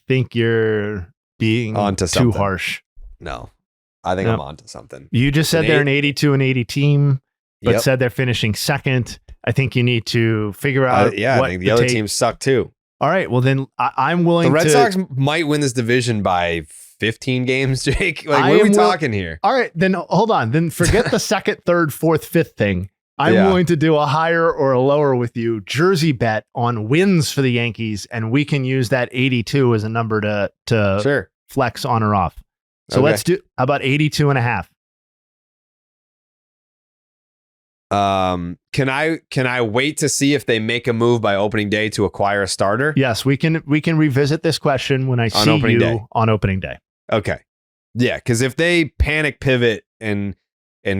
think you're being too harsh. No, I think I'm onto something. You just said they're an 82-80 team, but said they're finishing second. I think you need to figure out. I think the other teams suck too. All right. Well, then I'm willing The to. Red Sox might win this division by 15 games, Jake. Like, what are we talking here? All right. Then hold on. Then forget the second, third, fourth, fifth thing. I'm Yeah. willing to do a higher or a lower with you jersey bet on wins for the Yankees, and we can use that 82 as a number to Sure. flex on or off. So Okay. let's do how about 82.5. Can I wait to see if they make a move by opening day to acquire a starter? Yes, we can revisit this question when I see opening you day. on opening day. Okay. Yeah, because if they panic pivot and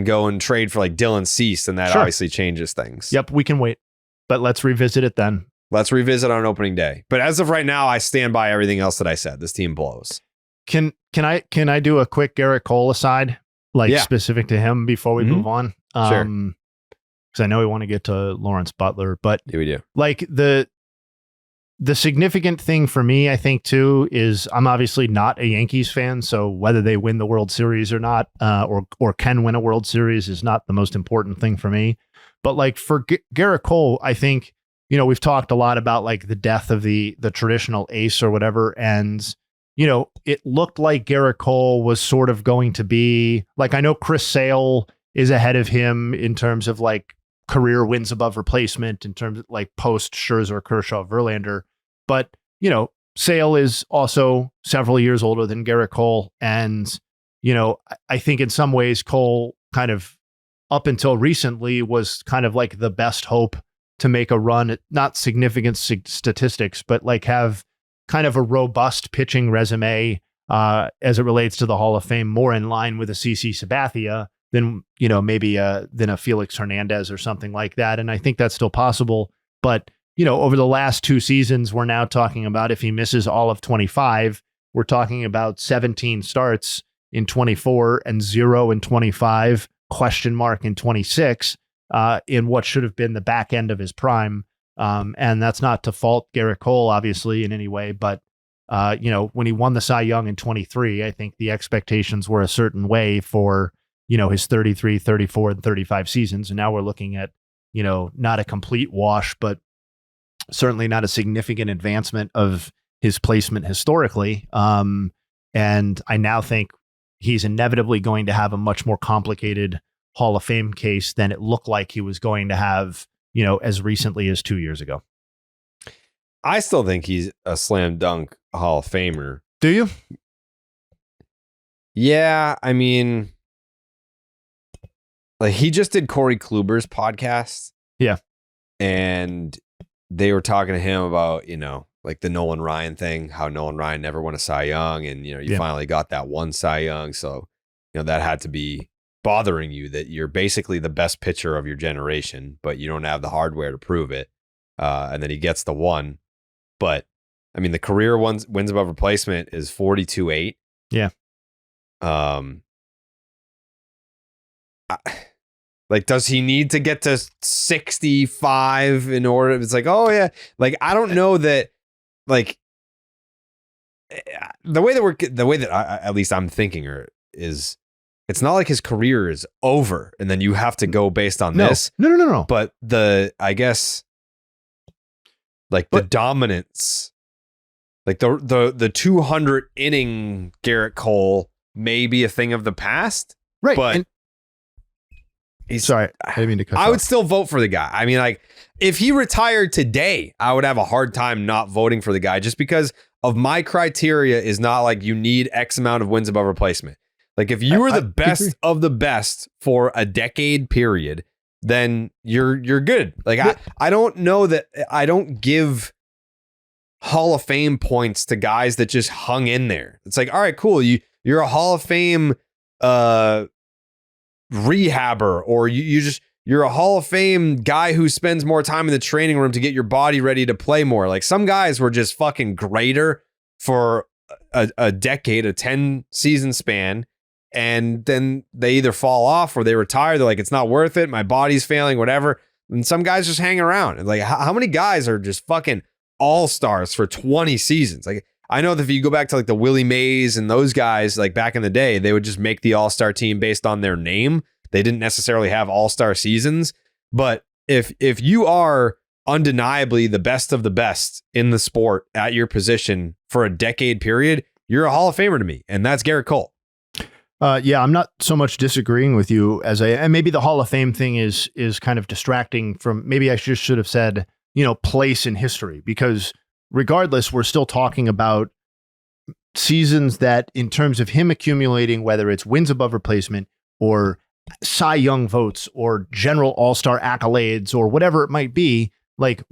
go and trade for like Dylan Cease, then that Sure. obviously changes things. Yep, we can wait, but let's revisit it then. Let's revisit on opening day. But as of right now, I stand by everything else that I said. This team blows. Can I do a quick Gerrit Cole aside, like Yeah. specific to him before we Mhm. move on? Sure. Because I know we want to get to Lawrence Butler, but Yeah, we do. like the significant thing for me, I think too, is I'm obviously not a Yankees fan, so whether they win the World Series or not, or can win a World Series is not the most important thing for me. But like for Gerrit Cole, I think, you know, we've talked a lot about like the death of the traditional ace or whatever, and you know, it looked like Gerrit Cole was sort of going to be like, I know Chris Sale is ahead of him in terms of like career wins above replacement in terms of like post Scherzer, Kershaw, Verlander. But, you know, Sale is also several years older than Gerrit Cole. And, you know, I think in some ways Cole kind of up until recently was kind of like the best hope to make a run at not significant statistics, but like have kind of a robust pitching resume as it relates to the Hall of Fame, more in line with a CC Sabathia than, you know, maybe than a Felix Hernandez or something like that. And I think that's still possible. But, you know, over the last 2 seasons, we're now talking about if he misses all of 25, we're talking about 17 starts in 24 and 0 in 25, question mark in 26, in what should have been the back end of his prime. And that's not to fault Gerrit Cole, obviously, in any way. But, you know, when he won the Cy Young in 23, I think the expectations were a certain way for, you know, his 33, 34, and 35 seasons. And now we're looking at, you know, not a complete wash, but certainly not a significant advancement of his placement historically. And I now think he's inevitably going to have a much more complicated Hall of Fame case than it looked like he was going to have, you know, as recently as 2 years ago. I still think he's a slam dunk Hall of Famer. Do you? Yeah, I mean, like he just did Corey Kluber's podcast. Yeah. And they were talking to him about, you know, like the Nolan Ryan thing, how Nolan Ryan never won a Cy Young. And, you know, you finally got that one Cy Young. So, you know, that had to be bothering you that you're basically the best pitcher of your generation, but you don't have the hardware to prove it. And then he gets the one. But, I mean, the career wins above replacement is 42.8. Yeah. Like, does he need to get to 65 in order? It's like, oh yeah. Like, I don't know that, like, the way that at least I'm thinking is it's not like his career is over and then you have to go based on this. No. But I guess like the dominance, like the 200 inning Gerrit Cole may be a thing of the past. Right. But sorry, I didn't mean to cut you I would off. still vote for the guy. I mean, like, if he retired today, I would have a hard time not voting for the guy just because of my criteria is not like you need X amount of wins above replacement. Like, if you were the best of the best for a decade period, then you're good. Like, I don't know that I don't give Hall of Fame points to guys that just hung in there. It's like, all right, cool. You're a Hall of Fame rehabber, or you're a Hall of Fame guy who spends more time in the training room to get your body ready to play more. Like, some guys were just fucking greater for a decade, a 10 season span. And then they either fall off or they retire. They're like, it's not worth it. My body's failing, whatever. And some guys just hang around. And like, how many guys are just fucking all-stars for 20 seasons? Like, I know that if you go back to like the Willie Mays and those guys, like back in the day, they would just make the all-star team based on their name. They didn't necessarily have all-star seasons. But if you are undeniably the best of the best in the sport at your position for a decade period, you're a Hall of Famer to me. And that's Gerrit Cole. Yeah, I'm not so much disagreeing with you and maybe the Hall of Fame thing is kind of distracting from, maybe I just should have said, place in history, because regardless, we're still talking about seasons that in terms of him accumulating, whether it's wins above replacement or Cy Young votes or general all-star accolades or whatever it might be,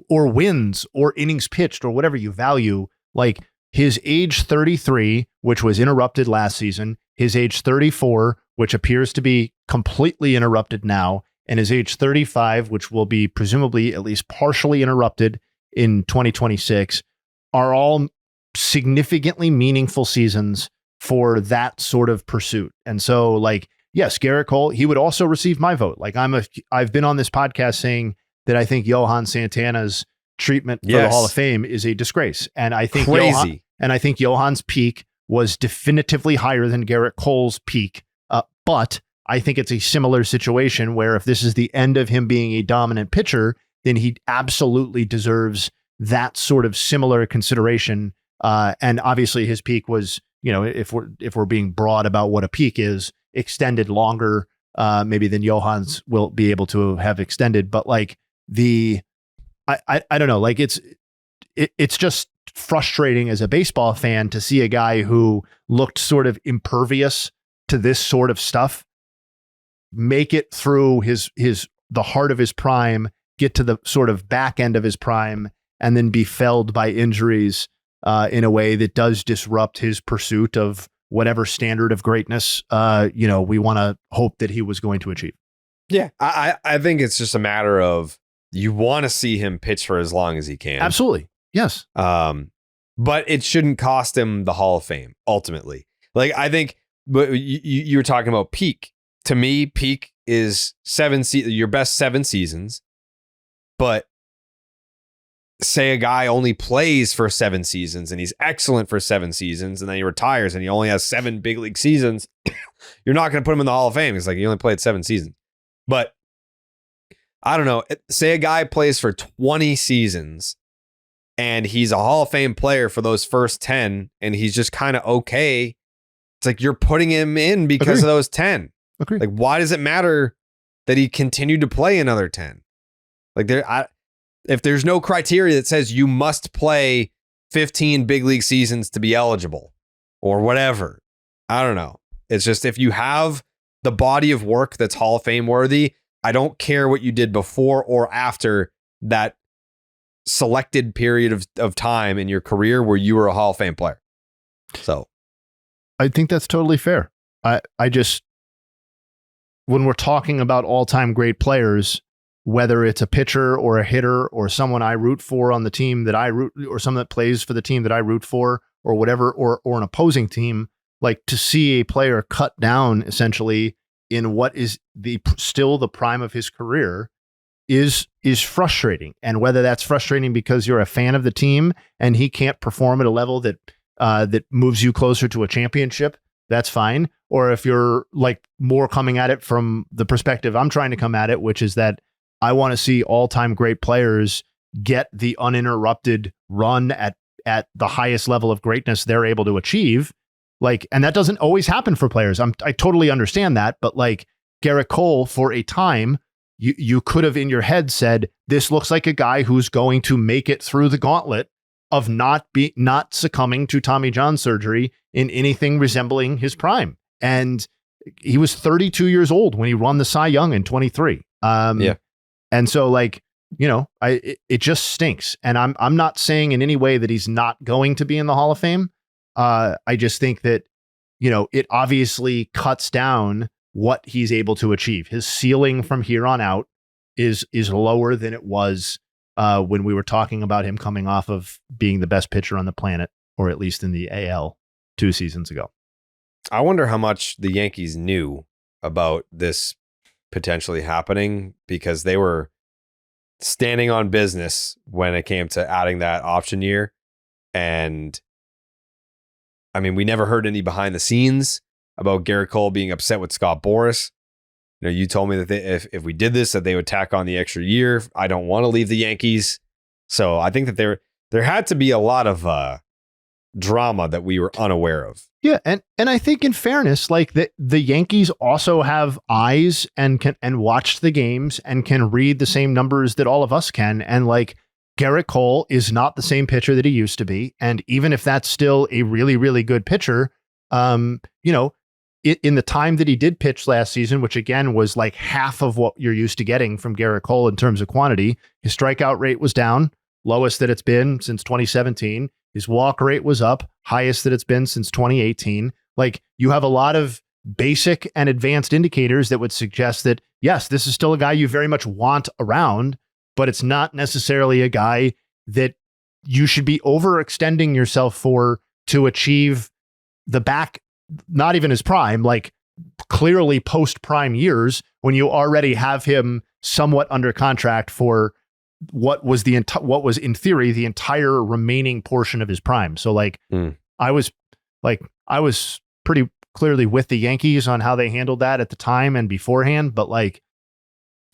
or wins or innings pitched or whatever you value, his age 33, which was interrupted last season, his age 34, which appears to be completely interrupted now, and his age 35, which will be presumably at least partially interrupted in 2026, are all significantly meaningful seasons for that sort of pursuit. And so, yes, Gerrit Cole, he would also receive my vote. I've been on this podcast saying that I think Johan Santana's treatment for the Hall of Fame is a disgrace. And I think Johan's peak was definitively higher than Gerrit Cole's peak. But I think it's a similar situation where if this is the end of him being a dominant pitcher, then he absolutely deserves that sort of similar consideration. And obviously his peak was, if we're being broad about what a peak is, extended longer, maybe than Johan's will be able to have extended. But I don't know, it's just frustrating as a baseball fan to see a guy who looked sort of impervious to this sort of stuff make it through the heart of his prime, get to the sort of back end of his prime, and then be felled by injuries in a way that does disrupt his pursuit of whatever standard of greatness we want to hope that he was going to achieve. Yeah, I think it's just a matter of you want to see him pitch for as long as he can. Absolutely. Yes. But it shouldn't cost him the Hall of Fame ultimately. I think you were talking about peak. To me, peak is your best 7 seasons. But say a guy only plays for 7 seasons and he's excellent for 7 seasons and then he retires and he only has 7 big league seasons, you're not going to put him in the Hall of Fame. It's he only played 7 seasons. But I don't know. Say a guy plays for 20 seasons and he's a Hall of Fame player for those first 10 and he's just kind of okay. It's you're putting him in because of those 10. Agree. Why does it matter that he continued to play another 10? If there's no criteria that says you must play 15 big league seasons to be eligible or whatever, I don't know. It's just if you have the body of work that's Hall of Fame worthy, I don't care what you did before or after that selected period of time in your career where you were a Hall of Fame player. So I think that's totally fair. I just, when we're talking about all-time great players, whether it's a pitcher or a hitter or someone I root for on the team that I root, or someone that plays for the team that I root for or whatever, or an opposing team, to see a player cut down essentially in what is still the prime of his career is frustrating. And whether that's frustrating because you're a fan of the team and he can't perform at a level that moves you closer to a championship, that's fine. Or if you're more coming at it from the perspective I'm trying to come at it, which is that I want to see all-time great players get the uninterrupted run at the highest level of greatness they're able to achieve. And that doesn't always happen for players. I totally understand that. But Gerrit Cole, for a time, you could have in your head said, this looks like a guy who's going to make it through the gauntlet of not succumbing to Tommy John surgery in anything resembling his prime. And he was 32 years old when he won the Cy Young in 23. Yeah. And so it just stinks. And I'm not saying in any way that he's not going to be in the Hall of Fame. I just think that, it obviously cuts down what he's able to achieve. His ceiling from here on out is lower than it was when we were talking about him coming off of being the best pitcher on the planet, or at least in the AL 2 seasons ago. I wonder how much the Yankees knew about this potentially happening, because they were standing on business when it came to adding that option year. And I mean, we never heard any behind the scenes about Gerrit Cole being upset with Scott Boras. You told me that if we did this, that they would tack on the extra year. I don't want to leave the Yankees. So I think that there had to be a lot of drama that we were unaware of. Yeah, and I think in fairness, like the Yankees also have eyes and can watch the games and can read the same numbers that all of us can. And like Gerrit Cole is not the same pitcher that he used to be. And even if that's still a really, really good pitcher, in the time that he did pitch last season, which again was like half of what you're used to getting from Gerrit Cole in terms of quantity, his strikeout rate was down, lowest that it's been since 2017. His walk rate was up, highest that it's been since 2018. Like, you have a lot of basic and advanced indicators that would suggest that, yes, this is still a guy you very much want around, but it's not necessarily a guy that you should be overextending yourself for to achieve the back, not even his prime, like clearly post-prime years, when you already have him somewhat under contract for what was in theory the entire remaining portion of his prime. So like I was pretty clearly with the Yankees on how they handled that at the time and beforehand, but like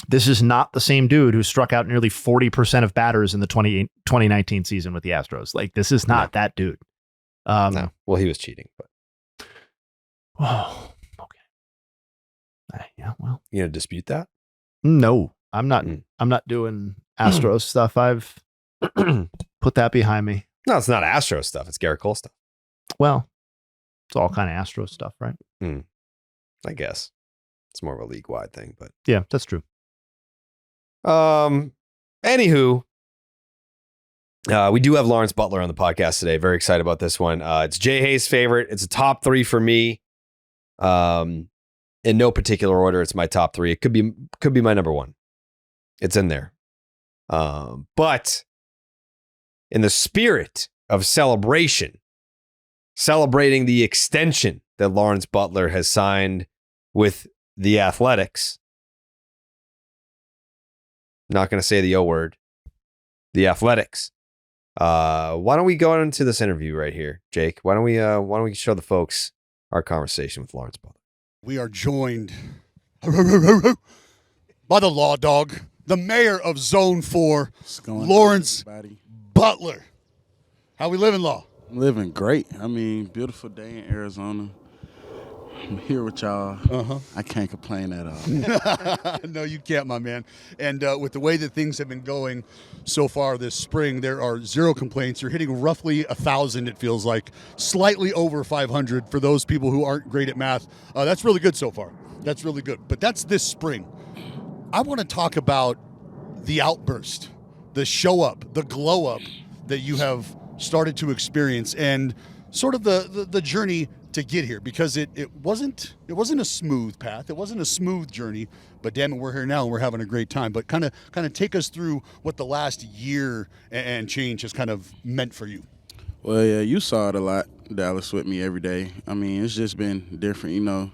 this is not the same dude who struck out nearly 40% of batters in the 2019 season with the Astros. Like, this is not that dude. No. Well, he was cheating, but oh, okay. Yeah, well, you gonna dispute that? No, I'm not. I'm not doing Astros stuff. I've put that behind me. No, it's not Astros stuff. It's Gerrit Cole stuff. Well, it's all kind of Astros stuff, right? I guess it's more of a league-wide thing, but yeah, that's true. Anywho, we do have Lawrence Butler on the podcast today. Very excited about this one. It's Jay Hayes' favorite. It's a top 3 for me. In no particular order, it's my top 3. It could be my number 1. It's in there. But in the spirit of celebration, celebrating the extension that Lawrence Butler has signed with the Athletics. Not going to say the O word. The Athletics. Why don't we go into this interview right here, Jake? Why don't we show the folks our conversation with Lawrence Butler? We are joined by the Law Dawg, the mayor of Zone 4, Lawrence Butler. How we living, Law? Living great. I mean, beautiful day in Arizona. I'm here with y'all. I can't complain at all. No, you can't, my man. And with the way that things have been going so far this spring, there are 0 complaints. You're hitting roughly 1,000, it feels like. Slightly over 500 for those people who aren't great at math. That's really good so far. That's really good. But that's this spring. I want to talk about the outburst, the show up, the glow up that you have started to experience, and sort of the journey to get here, because it wasn't a smooth path. It wasn't a smooth journey, but damn it, we're here now and we're having a great time. But kind of take us through what the last year and change has kind of meant for you. Well, yeah, you saw it a lot, Dallas, with me every day. I mean, it's just been different,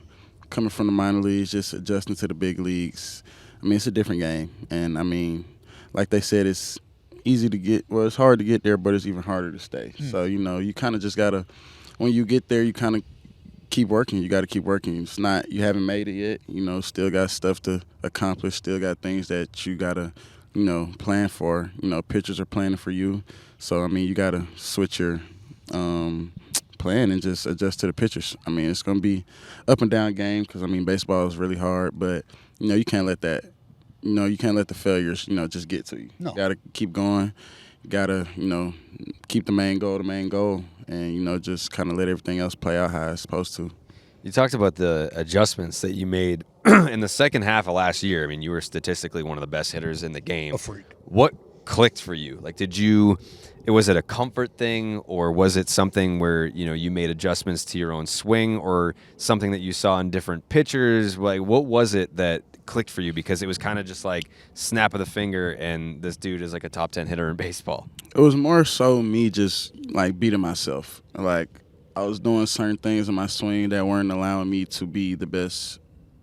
coming from the minor leagues, just adjusting to the big leagues. I mean, it's a different game. And, I mean, like they said, it's easy to get – well, it's hard to get there, but it's even harder to stay. So, you kind of just got to – when you get there, you kind of keep working. You got to keep working. It's not – you haven't made it yet. Still got stuff to accomplish, still got things that you got to, plan for. Pitchers are planning for you. So, I mean, you got to switch your plan and just adjust to the pitchers. I mean, it's going to be up and down game because, I mean, baseball is really hard, but, you can't let that – you can't let the failures, just get to you. No. You got to keep going. You got to, keep the main goal, and, just kind of let everything else play out how it's supposed to. You talked about the adjustments that you made in the second half of last year. I mean, you were statistically one of the best hitters in the game. A freak. What clicked for you? Like, was it a comfort thing, or was it something where, you made adjustments to your own swing, or something that you saw in different pitchers? Like, what was it that clicked for you? Because it was kind of just like snap of the finger and this dude is like a top 10 hitter in baseball. It was more so me just like beating myself. Like, I was doing certain things in my swing that weren't allowing me to be the best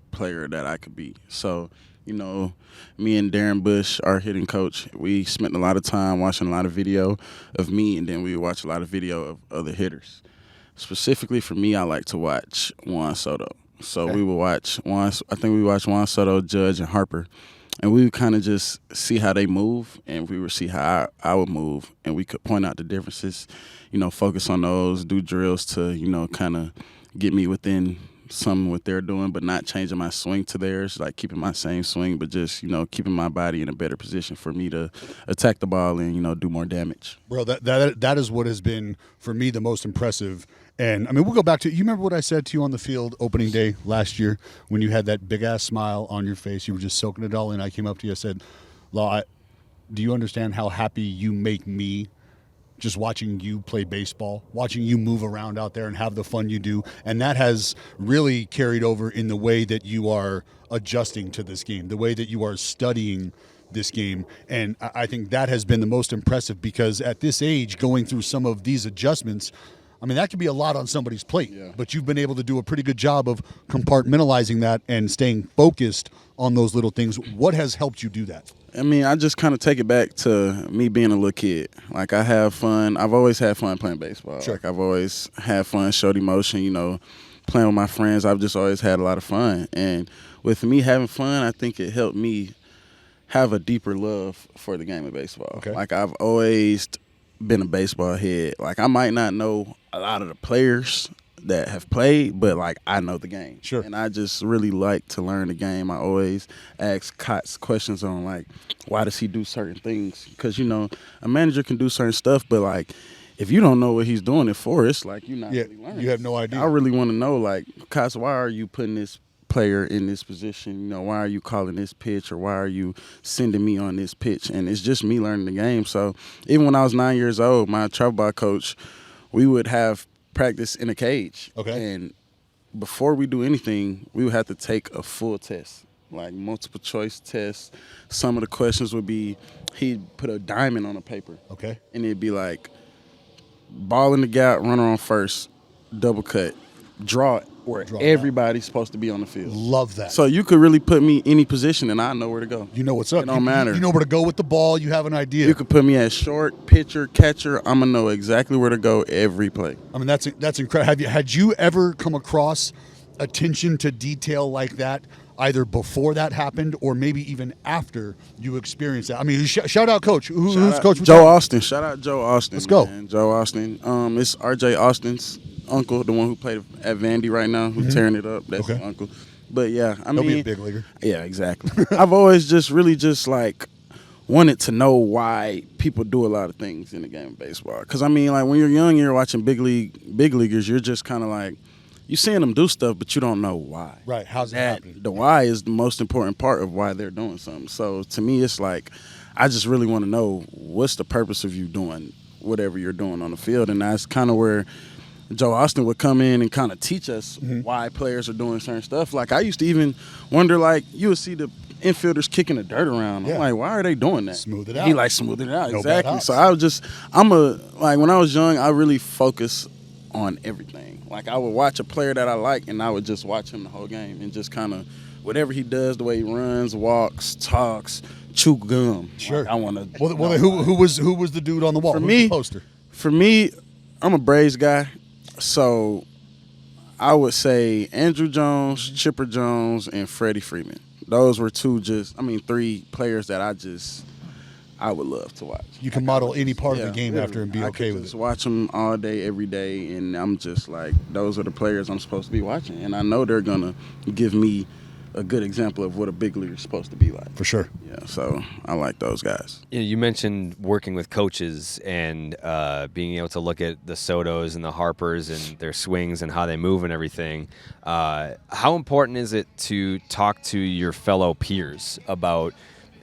player that I could be. So, me and Darren Bush, our hitting coach, we spent a lot of time watching a lot of video of me, and then we would watch a lot of video of other hitters. Specifically for me, I like to watch Juan Soto. So we would watch Juan Soto, Judge, and Harper. and we would kind of just see how they move, and we would see how I would move, and we could point out the differences, focus on those, do drills to, kind of get me within some what they're doing, but not changing my swing to theirs, like keeping my same swing, but just, keeping my body in a better position for me to attack the ball and, do more damage. Bro, that is what has been, for me, the most impressive. And, I mean, we'll go back to, you remember what I said to you on the field opening day last year when you had that big-ass smile on your face? You were just soaking it all in. I came up to you, I said, Law, do you understand how happy you make me just watching you play baseball, watching you move around out there and have the fun you do? And that has really carried over in the way that you are adjusting to this game, the way that you are studying this game. And I think that has been the most impressive, because at this age, going through some of these adjustments, I mean, that could be a lot on somebody's plate, but you've been able to do a pretty good job of compartmentalizing that and staying focused on those little things. What has helped you do that? I mean, I just kind of take it back to me being a little kid. Like, I have fun. I've always had fun playing baseball. Sure. Like, I've always had fun, showed emotion, playing with my friends. I've just always had a lot of fun. And with me having fun, I think it helped me have a deeper love for the game of baseball. Okay. Like, I've always been a baseball head. Like, I might not know a lot of the players that have played, but like, I know the game. Sure. And I just really like to learn the game. I always ask Cots questions on like, why does he do certain things? Because a manager can do certain stuff, but like, if you don't know what he's doing it for, it's like you're not really learning. You have no idea. I really want to know, like, Cots, why are you putting this player in this position? Why are you calling this pitch, or why are you sending me on this pitch? And it's just me learning the game. So even when I was 9 years old, my travel ball coach, we would have practice in a cage. Okay. And before we do anything, we would have to take a full test, like multiple choice test. Some of the questions would be, he'd put a diamond on a paper. Okay. And it'd be like, ball in the gap, runner on first, double cut, draw it where everybody's supposed to be on the field. Love that. So you could really put me any position and I know where to go. You know what's up. It don't matter. You know where to go with the ball. You have an idea. You could put me at short, pitcher, catcher. I'm going to know exactly where to go every play. I mean, that's incredible. Had you ever come across attention to detail like that, either before that happened or maybe even after you experienced that? I mean, shout out Coach. Who's Coach? Joe Austin. Shout out Joe Austin. Let's go. Man. Joe Austin. It's R.J. Austin's uncle, the one who played at Vandy right now, who's tearing it up. That's his uncle. But yeah, I mean, he'll be a big leaguer. Yeah, exactly. I've always just like wanted to know why people do a lot of things in the game of baseball. Because I mean, like when you're young, you're watching big leaguers. You're just kind of like, you're seeing them do stuff, but you don't know why. Right? How's it happening? The why is the most important part of why they're doing something. So to me, it's like, I just really want to know, what's the purpose of you doing whatever you're doing on the field, and that's kind of where Joe Austin would come in and kind of teach us why players are doing certain stuff. Like, I used to even wonder, like, you would see the infielders kicking the dirt around. I'm like, why are they doing that? Smooth it out. He like smoothing it out. No bad Exactly. hops. So when I was young, I really focused on everything. Like, I would watch a player that I like, and I would just watch him the whole game and just kind of whatever he does, the way he runs, walks, talks, chew gum. Sure. Like, I want to. Well, who was the dude on the wall? For Who's me, the poster? For me, I'm a Braves guy, so I would say Andrew Jones, Chipper Jones, and Freddie Freeman. Those were three players that I would love to watch. You can model any part of the game after and be I okay could with just it. watch them all day, every day, and I'm just like, those are the players I'm supposed to be watching, and I know they're gonna give me a good example of what a big leaguer is supposed to be like. For sure. Yeah, so I like those guys. You mentioned working with coaches and being able to look at the Sotos and the Harpers and their swings and how they move and everything. How important is it to talk to your fellow peers about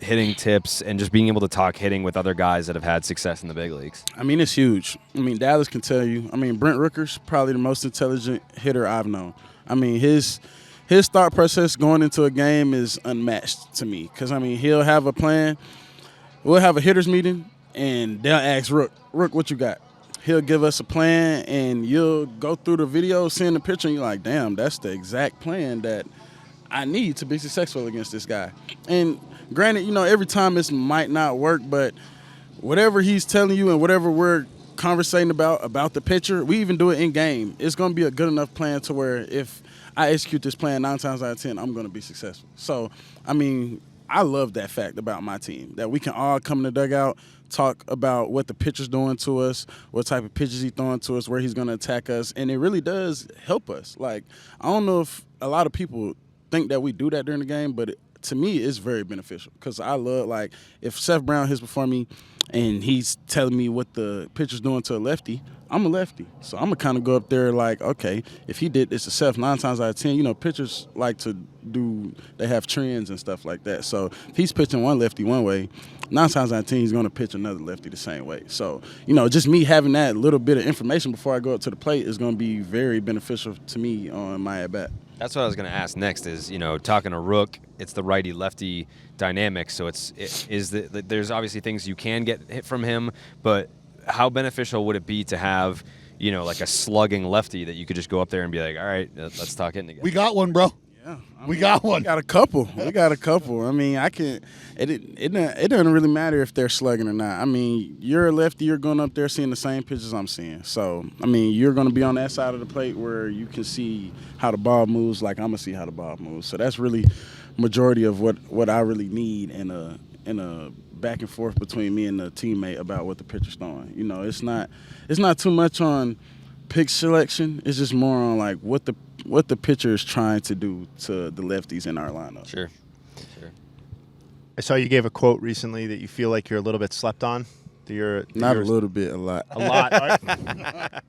hitting tips and just being able to talk hitting with other guys that have had success in the big leagues? I mean, it's huge. I mean, Dallas can tell you. I mean, Brent Rooker's probably the most intelligent hitter I've known. I mean, his thought process going into a game is unmatched to me, because, I mean, he'll have a plan. We'll have a hitters meeting, and they'll ask Rook, what you got? He'll give us a plan, and you'll go through the video, seeing the picture, and you're like, damn, that's the exact plan that I need to be successful against this guy. And granted, every time this might not work, but whatever he's telling you and whatever we're conversating about the pitcher, we even do it in game. It's going to be a good enough plan to where if I execute this plan 9 times out of 10, I'm going to be successful. So, I mean, I love that fact about my team, that we can all come in the dugout, talk about what the pitcher's doing to us, what type of pitches he's throwing to us, where he's going to attack us, and it really does help us. Like, I don't know if a lot of people think that we do that during the game, but to me, it's very beneficial because I love, like, if Seth Brown hits before me and he's telling me what the pitcher's doing to a lefty, I'm a lefty. So I'm going to kind of go up there like, okay, if he did this to Seth 9 times out of 10, you know, pitchers like to do, they have trends and stuff like that. So if he's pitching one lefty one way, 9 times out of 10, he's going to pitch another lefty the same way. So, you know, just me having that little bit of information before I go up to the plate is going to be very beneficial to me on my at-bat. That's what I was going to ask next is, you know, talking to Rook, it's the righty-lefty dynamic. So there's obviously things you can get hit from him, but how beneficial would it be to have, you know, like a slugging lefty that you could just go up there and be like, all right, let's talk hitting again? We got one, bro. Yeah, we got one. We got a couple. I mean, it doesn't really matter if they're slugging or not. I mean, you're a lefty, you're going up there seeing the same pitches I'm seeing. So, I mean, you're going to be on that side of the plate where you can see how the ball moves like I'm going to see how the ball moves. So that's really majority of what I really need in a back and forth between me and the teammate about what the pitcher's throwing. You know, it's not too much on pick selection. It's just more on like what the pitcher is trying to do to the lefties in our lineup. Sure. I saw you gave a quote recently that you feel like you're a little bit slept on. Not a little bit, a lot. A lot.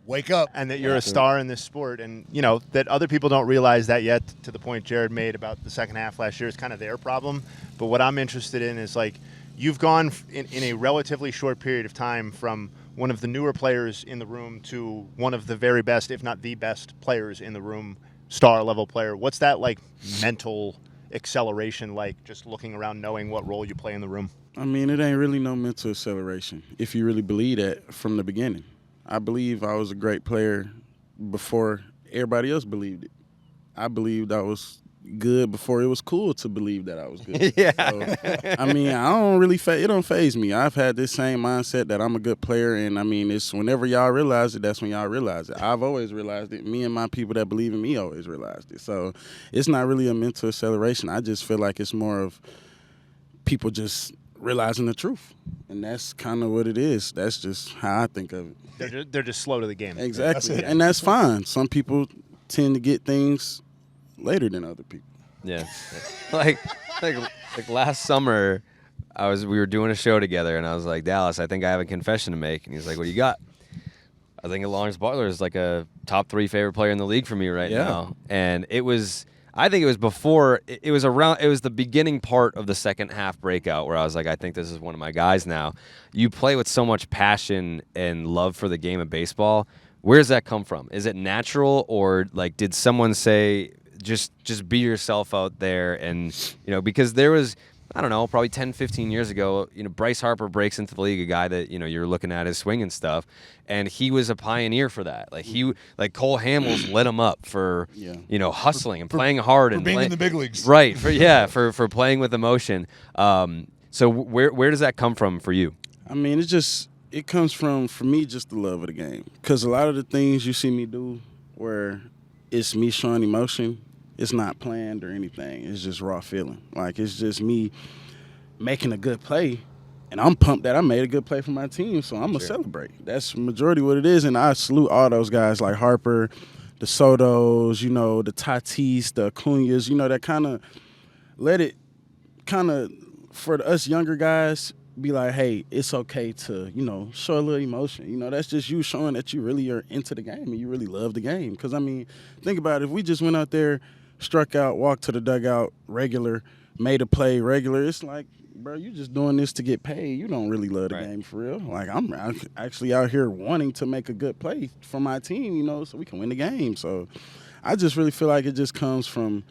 Wake up. And that you're a star in this sport. And, you know, that other people don't realize that yet, to the point Gerrit made about the second half last year. It's kind of their problem. But what I'm interested in is, like, you've gone in a relatively short period of time from one of the newer players in the room to one of the very best, if not the best players in the room, star-level player. What's that, like, mental acceleration like, just looking around knowing what role you play in the room? I mean, it ain't really no mental acceleration if you really believe that from the beginning. I believe I was a great player before everybody else believed it. I believed I was good before it was cool to believe that I was good. Yeah. So, I mean, I don't really it don't faze me. I've had this same mindset that I'm a good player, and I mean, it's whenever y'all realize it, that's when y'all realize it. I've always realized it. Me and my people that believe in me always realized it. So it's not really a mental acceleration. I just feel like it's more of people just realizing the truth, and that's kind of what it is. That's just how I think of it. They're just slow to the game. Exactly, and that's fine. Some people tend to get things later than other people. Yeah, like last summer, we were doing a show together, and I was like, Dallas, I think I have a confession to make, and he's like, what do you got? I think Lawrence Butler is like a top 3 favorite player in the league for me right now, and I think it was before. It was the beginning part of the second half breakout where I was like, I think this is one of my guys now. You play with so much passion and love for the game of baseball. Where does that come from? Is it natural, or like did someone say just be yourself out there? And you know, because there was, I don't know, probably 10, 15 years ago, you know, Bryce Harper breaks into the league, a guy that, you know, you're looking at his swing and stuff, and he was a pioneer for that. Like Cole Hamels lit him up for, you know, hustling and playing hard and being in the big leagues. Right. For playing with emotion. So where does that come from for you? I mean, it comes from, for me, just the love of the game. Because a lot of the things you see me do where it's me showing emotion, it's not planned or anything. It's just raw feeling. Like, it's just me making a good play, and I'm pumped that I made a good play for my team, so I'm going to celebrate. That's majority what it is, and I salute all those guys like Harper, the Sotos, you know, the Tatis, the Acuñas, you know, that kind of let it kind of, for us younger guys, be like, hey, it's okay to, you know, show a little emotion. You know, that's just you showing that you really are into the game and you really love the game. Because, I mean, think about it. If we just went out there, struck out, walked to the dugout regular, made a play regular, it's like, bro, you just doing this to get paid. You don't really love the game for real. Like, I'm actually out here wanting to make a good play for my team, you know, so we can win the game. So I just really feel like it just comes from,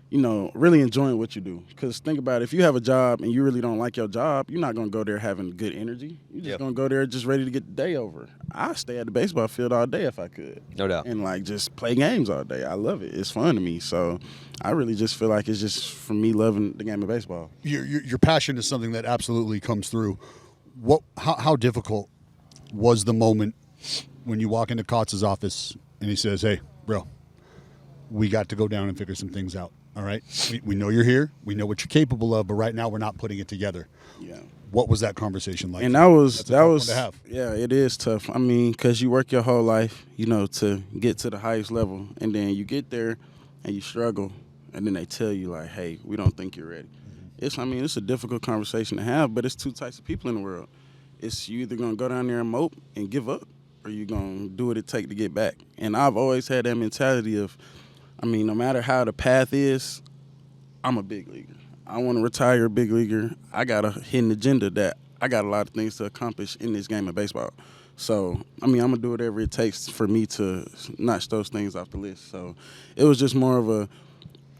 you know, really enjoying what you do. Because think about it, if you have a job and you really don't like your job, you're not going to go there having good energy. You're just going to go there just ready to get the day over. I stay at the baseball field all day if I could. No doubt. And, like, just play games all day. I love it. It's fun to me. So I really just feel like it's just from me loving the game of baseball. Your passion is something that absolutely comes through. How difficult was the moment when you walk into Kotz's office and he says, hey, bro, we got to go down and figure some things out? All right, we know you're here. We know what you're capable of, but right now we're not putting it together. Yeah. What was that conversation like? And that was one to have. Yeah, it is tough. I mean, because you work your whole life, to get to the highest level, and then you get there and you struggle, and then they tell you like, hey, we don't think you're ready. It's a difficult conversation to have, but it's two types of people in the world. It's you either gonna go down there and mope and give up, or you gonna do what it takes to get back. And I've always had that mentality of, no matter how the path is, I'm a big leaguer. I want to retire a big leaguer. I got a hidden agenda that I got a lot of things to accomplish in this game of baseball. So, I'm going to do whatever it takes for me to notch those things off the list. So, it was just more of a,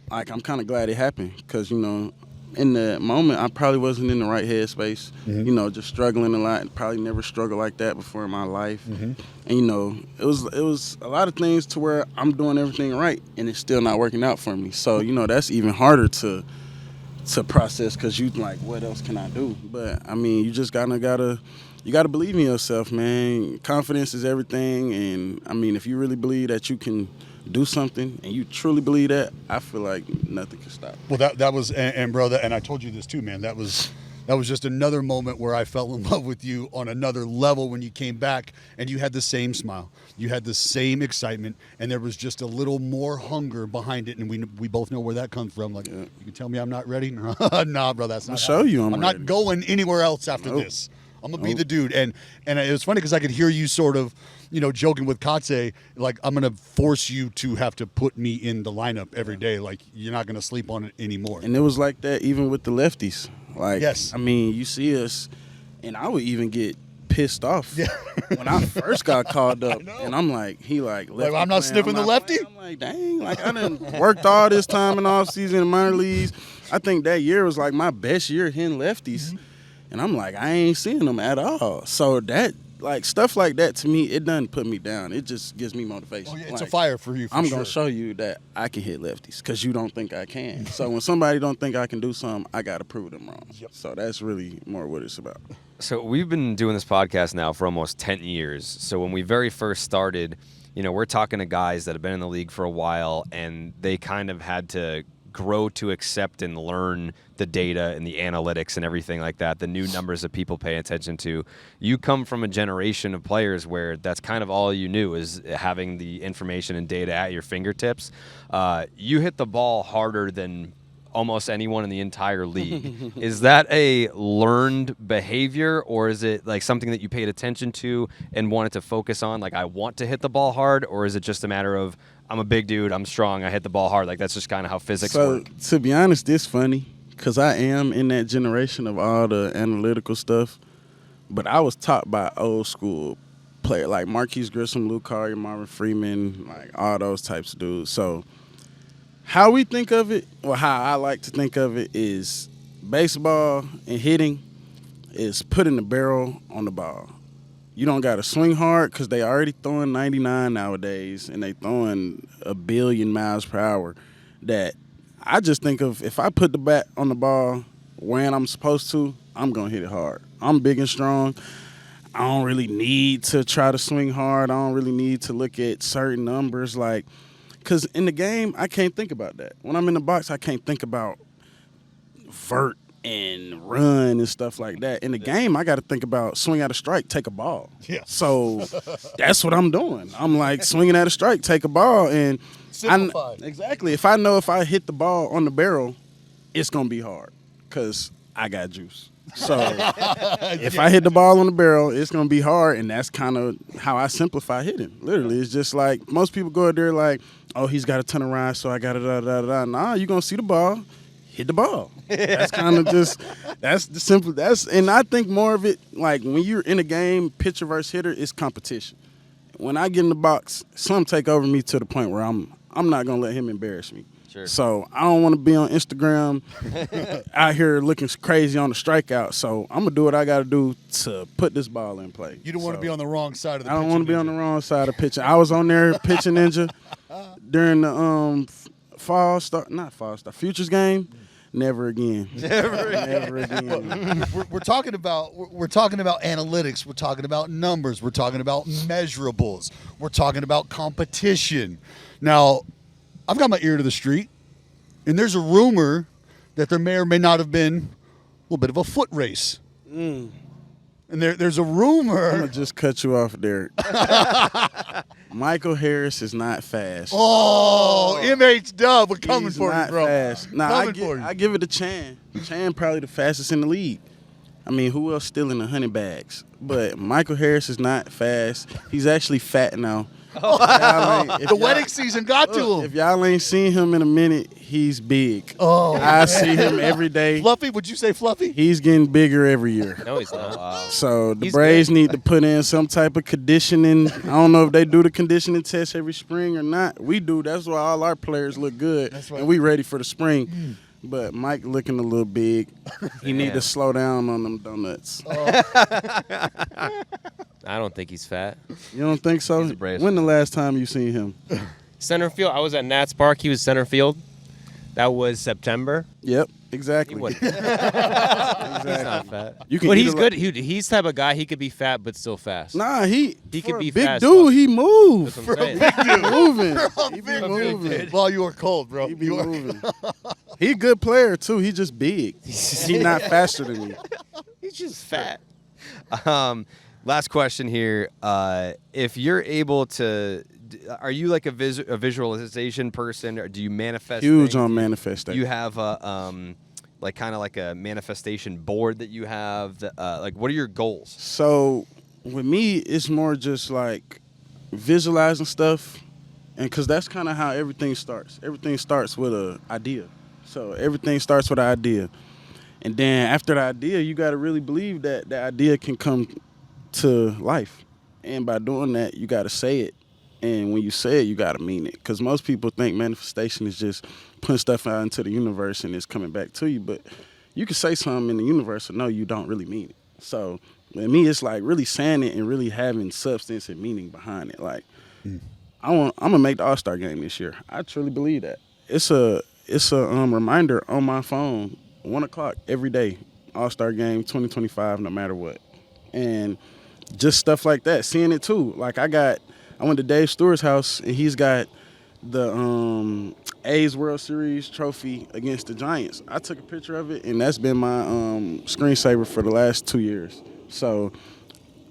I'm kind of glad it happened because, in the moment, I probably wasn't in the right headspace, just struggling a lot. Probably never struggled like that before in my life. And, it was a lot of things to where I'm doing everything right and it's still not working out for me. So, that's even harder to process because you like, what else can I do? But, you just gotta believe in yourself, man. Confidence is everything. And, if you really believe that you can do something and you truly believe that, I feel like nothing can stop. Well, that was, and bro, and I told you this too, man, that was just another moment where I fell in love with you on another level when you came back and you had the same smile, you had the same excitement, and there was just a little more hunger behind it. And we both know where that comes from. Like, you can tell me I'm not ready? Nah, bro, that's not. I'll show you I'm not going anywhere else after this. I'm gonna be the dude. And it was funny because I could hear you sort of, joking with Katse, like, I'm gonna force you to have to put me in the lineup every day. Like, you're not gonna sleep on it anymore. And it was like that even with the lefties. Like, yes. You see us, and I would even get pissed off when I first got called up. And I'm like, lefty I'm not sniffing the lefty? I'm like, dang, like I done worked all this time in off season in minor leagues. I think that year was like my best year hitting lefties. And I'm like, I ain't seeing them at all. So that, stuff like that, to me, it doesn't put me down. It just gives me motivation. Oh, yeah, it's a fire for you, I'm going to show you that I can hit lefties because you don't think I can. So when somebody don't think I can do something, I got to prove them wrong. Yep. So that's really more what it's about. So we've been doing this podcast now for almost 10 years. So when we very first started, we're talking to guys that have been in the league for a while, and they kind of had to grow to accept and learn the data and the analytics and everything like that, the new numbers that people pay attention to. You come from a generation of players where that's kind of all you knew is having the information and data at your fingertips. You hit the ball harder than almost anyone in the entire league. Is that a learned behavior, or is it like something that you paid attention to and wanted to focus on? Like, I want to hit the ball hard, or is it just a matter of, I'm a big dude, I'm strong, I hit the ball hard? Like, that's just kind of how physics work. To be honest, it's funny because I am in that generation of all the analytical stuff, but I was taught by old school players like Marquise Grissom, Luke Collier, Marvin Freeman, like all those types of dudes. So how we think of it, or how I like to think of it, is baseball and hitting is putting the barrel on the ball. You don't got to swing hard because they already throwing 99 nowadays, and they throwing 1 billion miles per hour. That I just think of, if I put the bat on the ball when I'm supposed to, I'm going to hit it hard. I'm big and strong. I don't really need to try to swing hard. I don't really need to look at certain numbers. Because in the game, I can't think about that. When I'm in the box, I can't think about vert and run and stuff like that. In the game, I got to think about swing at a strike, take a ball. Yeah. So that's what I'm doing. I'm like swinging at a strike, take a ball. And exactly. If I know if I hit the ball on the barrel, it's going to be hard because I got juice. So if I hit the ball on the barrel, it's going to be hard, and that's kind of how I simplify hitting. Literally, it's just like most people go out there like, oh, he's got to turn around, so I got to da-da-da-da. Nah, you're going to see the ball, hit the ball. That's kind of just – that's the simple – and I think more of it, like when you're in a game, pitcher versus hitter, it's competition. When I get in the box, some take over me to the point where I'm not going to let him embarrass me. Sure. So I don't want to be on Instagram out here looking crazy on the strikeout. So I'm going to do what I got to do to put this ball in play. You don't want to be on the wrong side of the I don't want to be on the wrong side of pitching. I was on there pitching ninja during the Futures game. Never again. Never again. We're talking about analytics. We're talking about numbers. We're talking about measurables. We're talking about competition. Now, I've got my ear to the street. And there's a rumor that there may or may not have been a little bit of a foot race. And there's a rumor. I'm gonna just cut you off, Derek. Michael Harris is not fast. Oh, MH Dub, we're coming He's for not you, bro. fast. Nah, Coming for you. I give it to Chan. Chan probably the fastest in the league. I mean, who else still in the 100 bags? But Michael Harris is not fast. He's actually fat now. The wedding season got to him. If y'all ain't seen him in a minute, he's big. Oh, I see him every day. Fluffy, would you say Fluffy? He's getting bigger every year. No, he's not. So the He's Braves need to put in some type of conditioning. I don't know if they do the conditioning test every spring or not. We do. That's why all our players look good. That's right. And we ready for the spring. But Mike looking a little big. He need to slow down on them donuts. I don't think he's fat. You don't think so? He's a Braves When the last time you seen him? Center field. I was at Nats Park. He was center field. That was September. Yep, He exactly. wasn't. He's not fat. You can But eat he's a good. He's the type of guy. He could be fat but still fast. Nah, he He for could a be big fast, dude. though. He move. That's what I'm saying. He moving. He be Big moving. Well, you are cold, bro. He be You are. moving. He a good player too. He just big. He not faster than me. He's just fat. Last question here. If you're able to, are you like a visualization person, or do you manifest? Huge things? on manifestation. You have a like kind of like a manifestation board that you have. That, like, what are your goals? So with me, it's more just like visualizing stuff, and because that's kind of how everything starts. Everything starts with an idea. So everything starts with an idea, and then after the idea, you got to really believe that the idea can come to life. And by doing that, you got to say it. And when you say it, you got to mean it. Because most people think manifestation is just putting stuff out into the universe and it's coming back to you. But you can say something in the universe and no, you don't really mean it. So with me, it's like really saying it and really having substance and meaning behind it. Like, I'm going to make the All-Star game this year. I truly believe that. It's a reminder on my phone, 1 o'clock every day, All-Star game 2025, no matter what. And just stuff like that, seeing it too. Like I went to Dave Stewart's house and he's got the A's World Series trophy against the Giants. I took a picture of it and that's been my screensaver for the last 2 years. So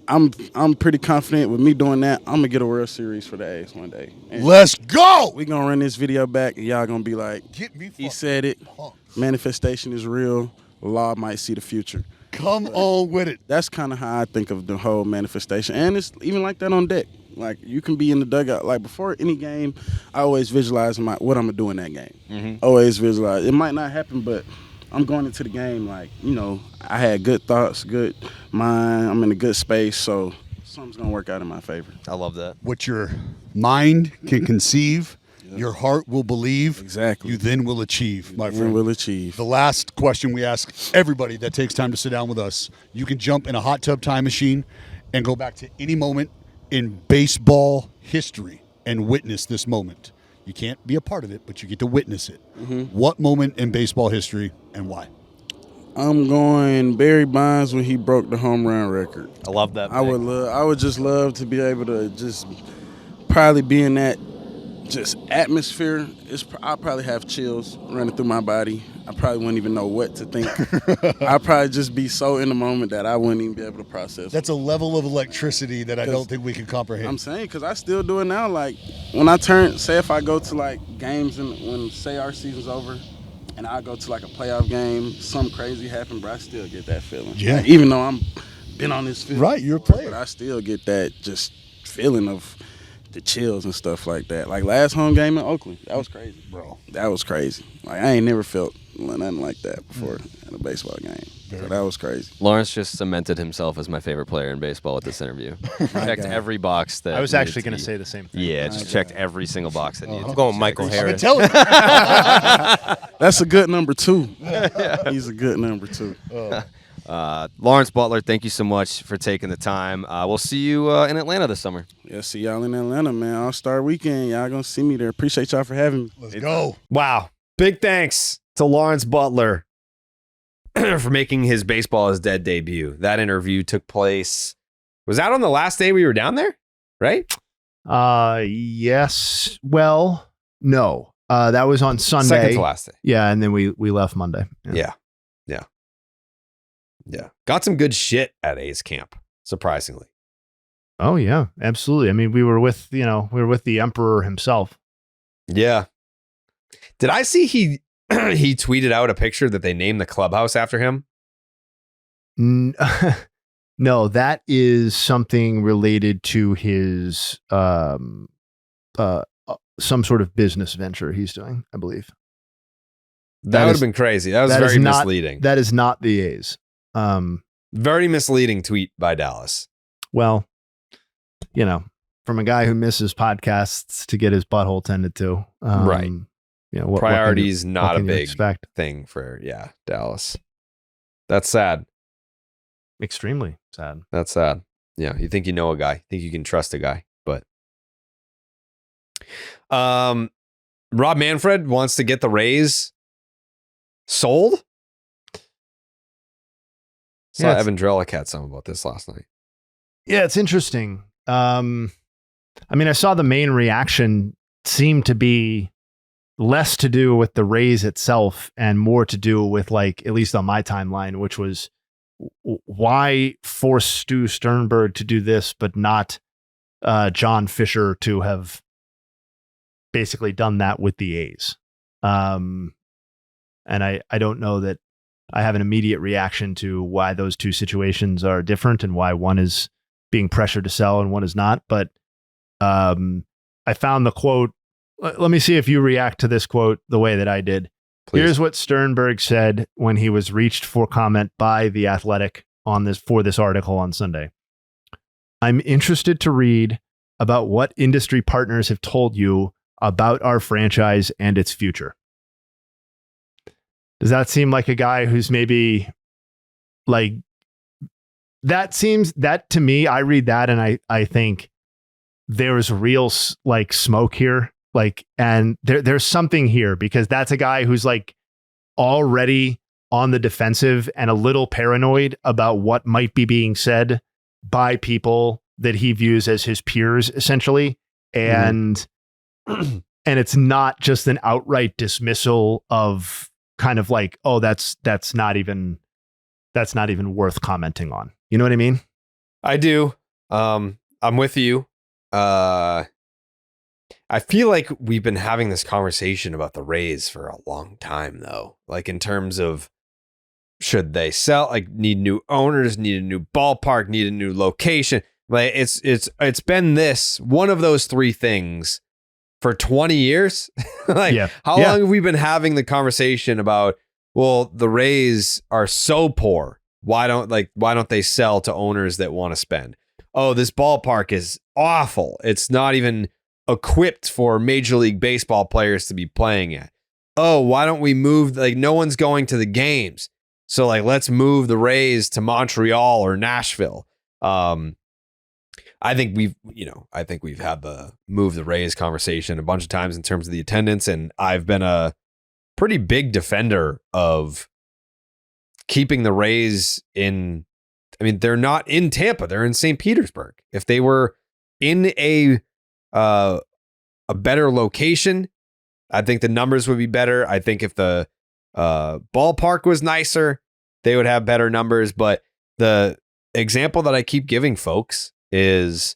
I'm pretty confident with me doing that. I'm gonna get a World Series for the A's one day. And Let's go. we gonna run this video back and y'all gonna be like, Get me he fucking said it. Manifestation is real. Law might see the future. Come on with it. That's kind of how I think of the whole manifestation. And it's even like that on deck. Like, you can be in the dugout. Like, before any game, I always visualize what I'm going to do in that game. Always visualize. It might not happen, but I'm going into the game like, you know, I had good thoughts, good mind. I'm in a good space, so something's going to work out in my favor. I love that. What your mind can conceive, your heart will believe. Exactly. You then will achieve, my And friend. will achieve. The last question we ask everybody that takes time to sit down with us, you can jump in a hot tub time machine and go back to any moment in baseball history and witness this moment. You can't be a part of it, but you get to witness it. What moment in baseball history and why? I'm going Barry Bonds when he broke the home run record. I love that. I would just love to be able to just probably be in that just atmosphere. I'll probably have chills running through my body. I probably wouldn't even know what to think. I'd probably just be so in the moment that I wouldn't even be able to process. That's a level of electricity that I don't think we can comprehend. I'm saying, because I still do it now. Like, when say if I go to, like, games when, say, our season's over, and I go to, like, a playoff game, something crazy happened, but I still get that feeling. Yeah. Like, even though I'm been on this field. Right, you're a player. But I still get that just feeling of the chills and stuff like that. Like, last home game in Oakland, that was crazy. Bro. That was crazy. Like, I ain't never felt nothing like that before in a baseball game. So that was crazy. Lawrence just cemented himself as my favorite player in baseball with this interview. Checked God. every box that I was needed actually going to be- say the same thing. Yeah, just checked every single box that needed. I'm going Michael I've been Harris. telling you. That's a good number 2. He's a good number 2. Lawrence Butler, thank you so much for taking the time. We'll see you in Atlanta this summer. Yeah, see y'all in Atlanta, man. All-Star Weekend. Y'all gonna see me there. Appreciate y'all for having me. Let's go. Wow. Big thanks to Lawrence Butler for making his Baseball is Dead debut. That interview took place, was that on the last day we were down there? Right? Yes. Well, no. That was on Sunday. Second to last day. Yeah, and then we left Monday. Yeah. Got some good shit at A's camp, surprisingly. Oh yeah, absolutely. I mean, we were with the Emperor himself. Yeah. Did I see he tweeted out a picture that they named the clubhouse after him? No, that is something related to his some sort of business venture he's doing, I believe. That would have been crazy. That was very misleading. That is not the A's. Very misleading tweet by Dallas. Well, from a guy who misses podcasts to get his butthole tended to. Right. Priorities not a big expect? Thing for Dallas. That's sad. Extremely sad. That's sad. Yeah, you think you know a guy, think you can trust a guy, but Rob Manfred wants to get the Rays sold. Saw Evan Drellick had something about this last night. Yeah, it's interesting. I mean, I saw the main reaction seemed to be less to do with the Rays itself and more to do with, like, at least on my timeline, which was why force Stu Sternberg to do this, but not John Fisher to have basically done that with the A's. And I don't know that I have an immediate reaction to why those two situations are different and why one is being pressured to sell and one is not. But I found the quote. Let me see if you react to this quote the way that I did. Please. Here's what Sternberg said when he was reached for comment by The Athletic for this article on Sunday. I'm interested to read about what industry partners have told you about our franchise and its future. Does that seem like a guy who's maybe like that to me, I read that and I think there's real like smoke here. Like, and there's something here because that's a guy who's like already on the defensive and a little paranoid about what might be being said by people that he views as his peers, essentially. And, and it's not just an outright dismissal of kind of like, oh, that's not even worth commenting on. You know what I mean? I do. I'm with you. I feel like we've been having this conversation about the Rays for a long time, though. Like in terms of should they sell? Like need new owners, need a new ballpark, need a new location. Like it's been this one of those three things for 20 years. Like how long have we been having the conversation about? Well, the Rays are so poor. Why don't they sell to owners that want to spend? Oh, this ballpark is awful. It's not even equipped for Major League Baseball players to be playing at. Oh, why don't we move? Like no one's going to the games. So like, let's move the Rays to Montreal or Nashville. I think we've had the move the Rays conversation a bunch of times in terms of the attendance. And I've been a pretty big defender of keeping the Rays in. I mean, they're not in Tampa. They're in St. Petersburg. If they were in a better location, I think the numbers would be better. I think if the ballpark was nicer, they would have better numbers. But the example that I keep giving folks is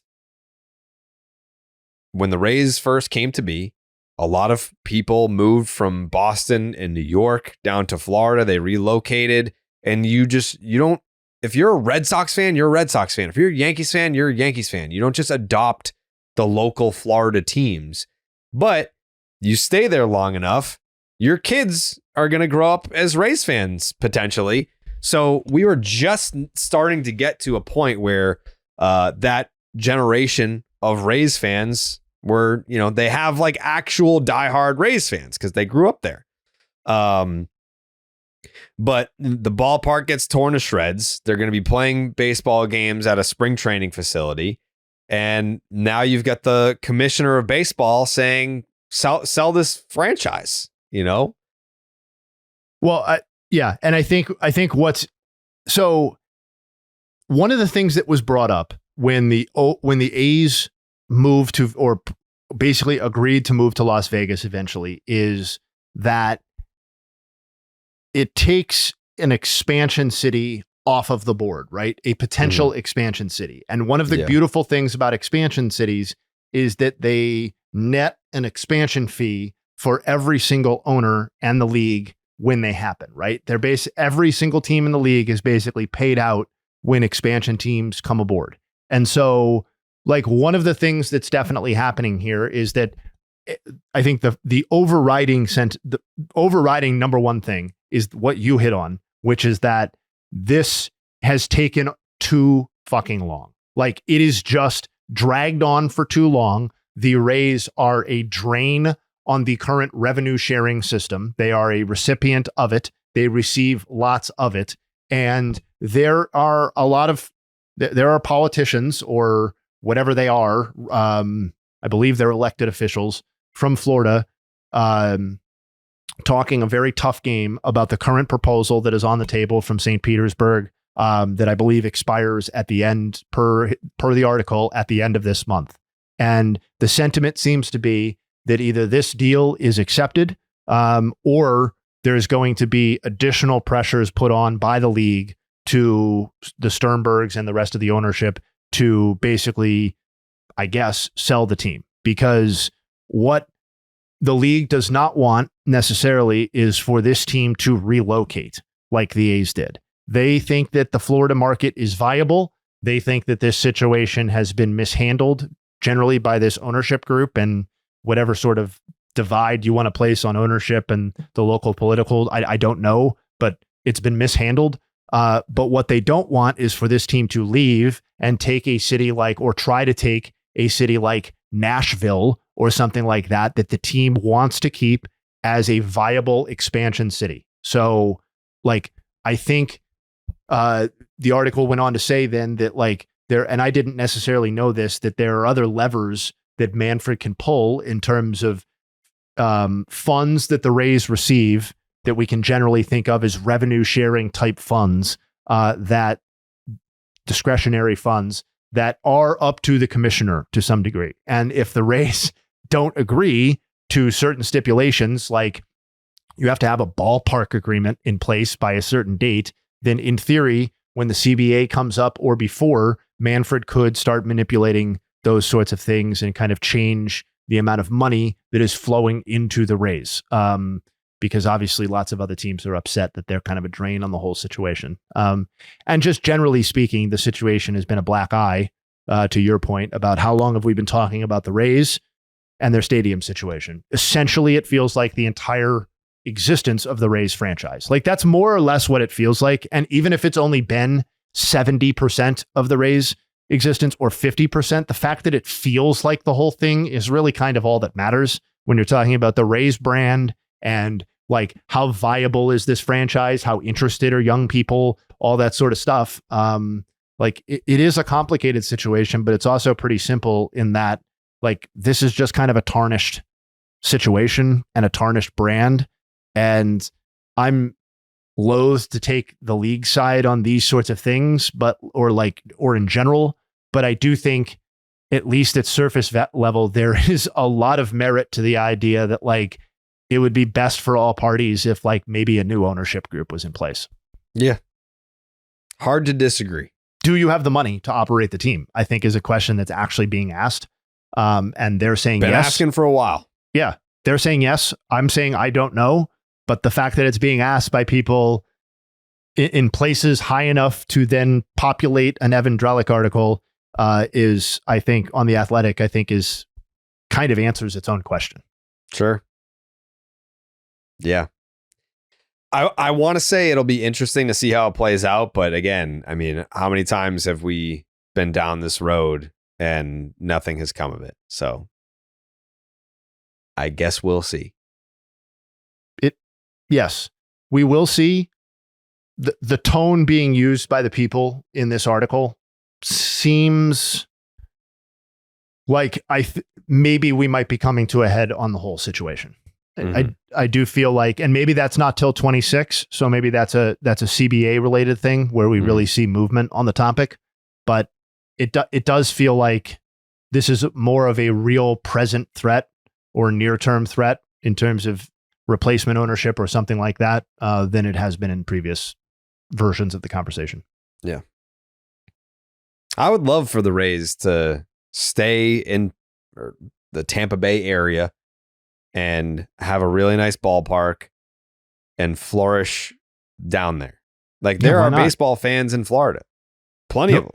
when the Rays first came to be, a lot of people moved from Boston and New York down to Florida. They relocated, and you don't. If you're a Red Sox fan, you're a Red Sox fan. If you're a Yankees fan, you're a Yankees fan. You don't just adopt the local Florida teams, but you stay there long enough, your kids are going to grow up as Rays fans potentially. So we were just starting to get to a point where that generation of Rays fans were, they have like actual diehard Rays fans because they grew up there. But the ballpark gets torn to shreds. They're going to be playing baseball games at a spring training facility. And now you've got the commissioner of baseball saying, sell this franchise, Well, yeah. And I think so one of the things that was brought up when the A's moved to, or basically agreed to move to Las Vegas eventually, is that it takes an expansion city off of the board, right? A potential expansion city. And one of the beautiful things about expansion cities is that they net an expansion fee for every single owner and the league when they happen, right? Every single team in the league is basically paid out when expansion teams come aboard. And so, like, one of the things that's definitely happening here is that I think the overriding number one thing is what you hit on, which is that this has taken too fucking long. Like, it is just dragged on for too long. The Rays are a drain on the current revenue sharing system. They are a recipient of it. They receive lots of it. And there are politicians, or whatever they are, I believe they're elected officials from Florida, talking a very tough game about the current proposal that is on the table from St. Petersburg, that I believe expires at the end, per the article, at the end of this month. And the sentiment seems to be that either this deal is accepted, or there's going to be additional pressures put on by the league to the Sternbergs and the rest of the ownership to basically, I guess, sell the team. Because what the league does not want necessarily is for this team to relocate like the A's did. They think that the Florida market is viable. They think that this situation has been mishandled generally by this ownership group, and whatever sort of divide you want to place on ownership and the local political, I don't know, but it's been mishandled. But what they don't want is for this team to leave and take a city like, or try to take a city like Nashville or something like that the team wants to keep as a viable expansion city. So, like, I think the article went on to say then that, like, and I didn't necessarily know this, that there are other levers that Manfred can pull in terms of funds that the Rays receive that we can generally think of as revenue sharing type funds, that discretionary funds that are up to the commissioner to some degree. And if the Rays don't agree to certain stipulations, like you have to have a ballpark agreement in place by a certain date, then in theory, when the CBA comes up or before, Manfred could start manipulating those sorts of things and kind of change the amount of money that is flowing into the Rays. Because obviously lots of other teams are upset that they're kind of a drain on the whole situation. And just generally speaking, the situation has been a black eye, to your point about how long have we been talking about the Rays and their stadium situation. Essentially, it feels like the entire existence of the Rays franchise. Like, that's more or less what it feels like. And even if it's only been 70% of the Rays existence or 50%, the fact that it feels like the whole thing is really kind of all that matters when you're talking about the Rays brand and, like, how viable is this franchise? How interested are young people? All that sort of stuff. Like, it is a complicated situation, but it's also pretty simple in that, like, this is just kind of a tarnished situation and a tarnished brand. And I'm loath to take the league side on these sorts of things, or in general, but I do think, at least at surface level, there is a lot of merit to the idea that, like, it would be best for all parties if, like, maybe a new ownership group was in place. Yeah. Hard to disagree. Do you have the money to operate the team? I think is a question that's actually being asked. And they're saying Been yes. asking for a while. Yeah. They're saying yes. I'm saying I don't know. But the fact that it's being asked by people in places high enough to then populate an Evan Drellick article is, I think, on The Athletic, I think is kind of answers its own question. Sure. Yeah. I want to say it'll be interesting to see how it plays out. But again, I mean, how many times have we been down this road and nothing has come of it? So I guess we'll see. Yes, we will see. The tone being used by the people in this article seems like maybe we might be coming to a head on the whole situation. Mm-hmm. I do feel like, and maybe that's not till 26. So maybe that's a CBA related thing where we really see movement on the topic. But it does feel like this is more of a real present threat or near-term threat in terms of replacement ownership or something like that than it has been in previous versions of the conversation. Yeah. I would love for the Rays to stay in the Tampa Bay area and have a really nice ballpark and flourish down there. Like there are baseball fans in Florida. Plenty of them.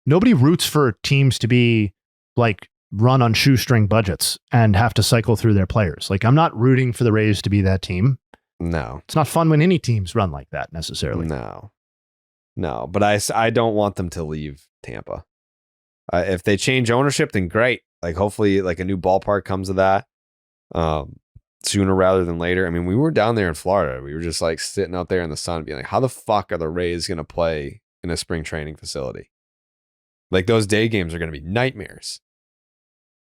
Nobody roots for teams to be like run on shoestring budgets and have to cycle through their players. Like I'm not rooting for the Rays to be that team. No. It's not fun when any teams run like that necessarily. No, but I don't want them to leave Tampa. If they change ownership, then great. Like hopefully like a new ballpark comes of that sooner rather than later. I mean, we were down there in Florida. We were just like sitting out there in the sun being like, how the fuck are the Rays going to play in a spring training facility? Like those day games are going to be nightmares.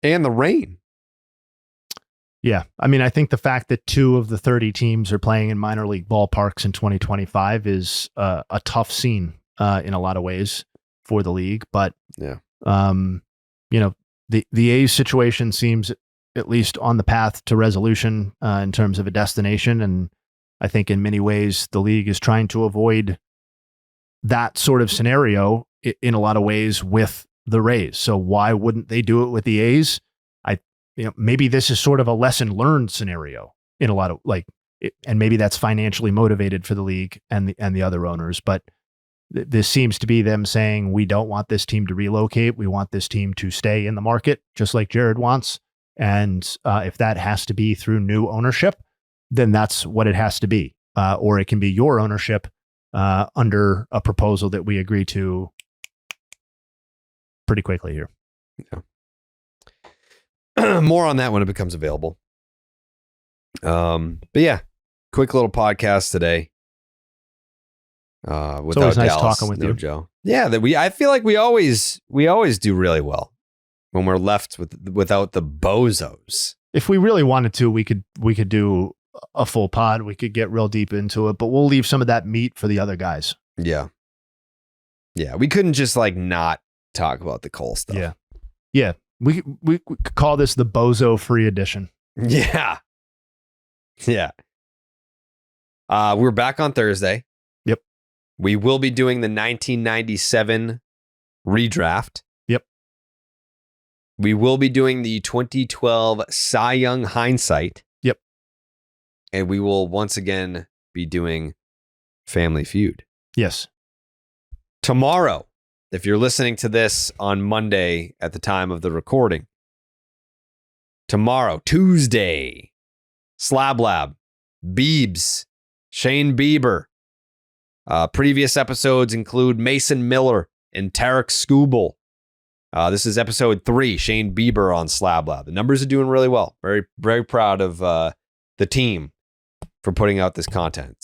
And the rain. Yeah. I mean, I think the fact that 2 of the 30 teams are playing in minor league ballparks in 2025 is a tough scene in a lot of ways for the league. But, yeah, you know, the A's situation seems at least on the path to resolution in terms of a destination. And I think in many ways, the league is trying to avoid that sort of scenario in a lot of ways with the Rays. So why wouldn't they do it with the A's? Maybe this is sort of a lesson learned scenario in a lot of and maybe that's financially motivated for the league and the other owners. But this seems to be them saying, we don't want this team to relocate. We want this team to stay in the market, just like Gerrit wants. And if that has to be through new ownership, then that's what it has to be. Or it can be your ownership under a proposal that we agree to pretty quickly here. Yeah. More on that when it becomes available. But yeah, quick little podcast today. Without it's always nice Dallas, talking with you, Joe. Yeah, I feel like we always do really well when we're left without the bozos. If we really wanted to, we could do a full pod. We could get real deep into it, but we'll leave some of that meat for the other guys. Yeah. Yeah, we couldn't just like not talk about the Cole stuff. Yeah. Yeah. We could call this the Bozo Free Edition. Yeah. Yeah. We're back on Thursday. Yep. We will be doing the 1997 redraft. Yep. We will be doing the 2012 Cy Young hindsight. Yep. And we will once again be doing Family Feud. Yes. Tomorrow, if you're listening to this on Monday at the time of the recording, tomorrow, Tuesday, Slab Lab, Biebs, Shane Bieber. Previous episodes include Mason Miller and Tarek Skubal. This is episode 3, Shane Bieber on Slab Lab. The numbers are doing really well. Very, very proud of the team for putting out this content.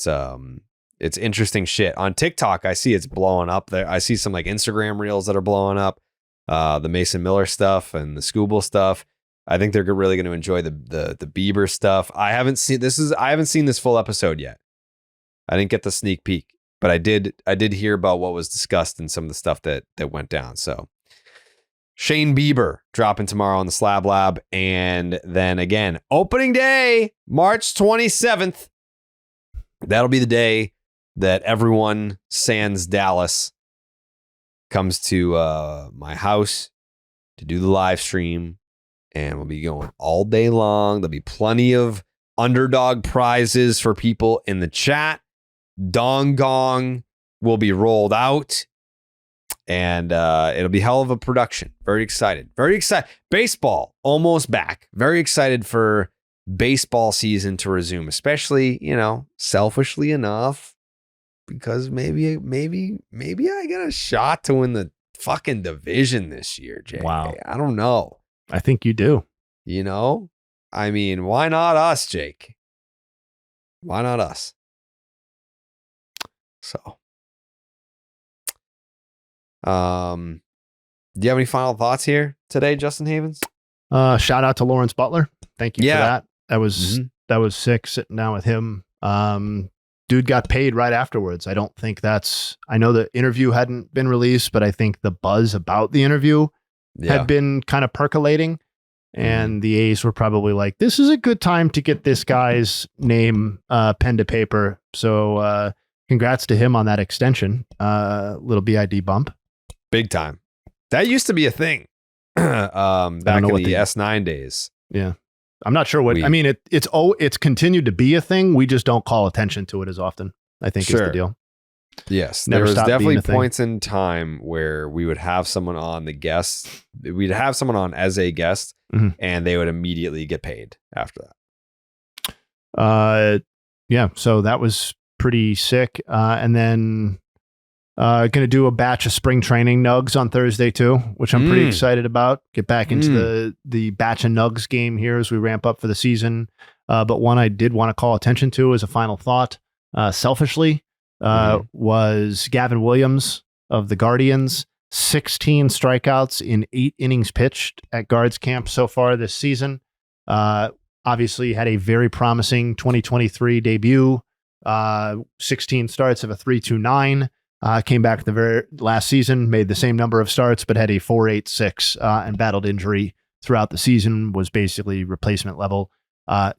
It's interesting shit. On TikTok, I see it's blowing up there. I see some like Instagram reels that are blowing up. The Mason Miller stuff and the Skubal stuff. I think they're really going to enjoy the Bieber stuff. I haven't seen this full episode yet. I didn't get the sneak peek, but I did hear about what was discussed and some of the stuff that went down. So Shane Bieber dropping tomorrow on the Slab Lab. And then again, opening day, March 27th. That'll be the day that everyone sans Dallas comes to my house to do the live stream. And we'll be going all day long. There'll be plenty of underdog prizes for people in the chat. Dong Gong will be rolled out. And it'll be hell of a production. Very excited. Very excited. Baseball almost back. Very excited for baseball season to resume, especially, selfishly enough, because maybe I get a shot to win the fucking division this year, Jay. Wow. I don't know. I think you do. I mean, why not us, Jake? Why not us? So, do you have any final thoughts here today, Justin Havens? Shout out to Lawrence Butler. Thank you for that. That was sick sitting down with him. Dude got paid right afterwards. I know the interview hadn't been released, but I think the buzz about the interview had been kind of percolating. And the A's were probably like, this is a good time to get this guy's name pen to paper. So congrats to him on that extension. Little BID bump. Big time. That used to be a thing back in the S9 days. Yeah. I'm not sure what, I mean, it's continued to be a thing. We just don't call attention to it as often, I think is the deal. Yes. Never there was definitely thing. points in time where we would have someone on the guest. We'd have someone on as a guest and they would immediately get paid after that. Yeah. So that was pretty sick. And then going to do a batch of spring training nugs on Thursday too, which I'm pretty excited about. Get back into the batch of nugs game here as we ramp up for the season. But one I did want to call attention to as a final thought, selfishly, was Gavin Williams of the Guardians. 16 strikeouts in 8 innings pitched at Guards camp so far this season. Obviously had a very promising 2023 debut. 16 starts of a 3.29. Came back the very last season, made the same number of starts, but had a 4.86 and battled injury throughout the season, was basically replacement level.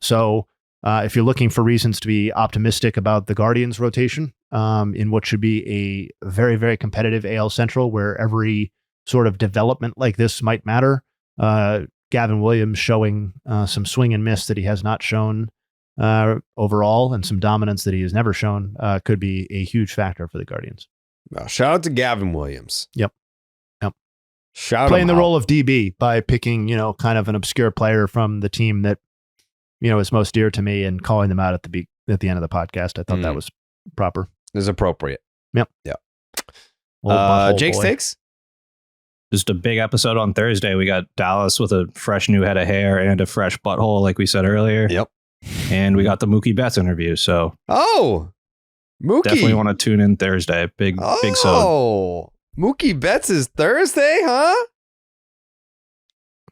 So if you're looking for reasons to be optimistic about the Guardians rotation, in what should be a very, very competitive AL Central, where every sort of development like this might matter, Gavin Williams showing some swing and miss that he has not shown overall, and some dominance that he has never shown, could be a huge factor for the Guardians. Well, shout out to Gavin Williams. Yep. Shout playing the role of DB by picking, kind of an obscure player from the team that, is most dear to me, and calling them out at the end of the podcast. I thought that was proper. It was appropriate. Yep. Jake's takes. Just a big episode on Thursday. We got Dallas with a fresh new head of hair and a fresh butthole, like we said earlier. Yep. And we got the Mookie Betts interview. So Mookie, definitely want to tune in Thursday. Big so. Mookie Betts is Thursday, huh?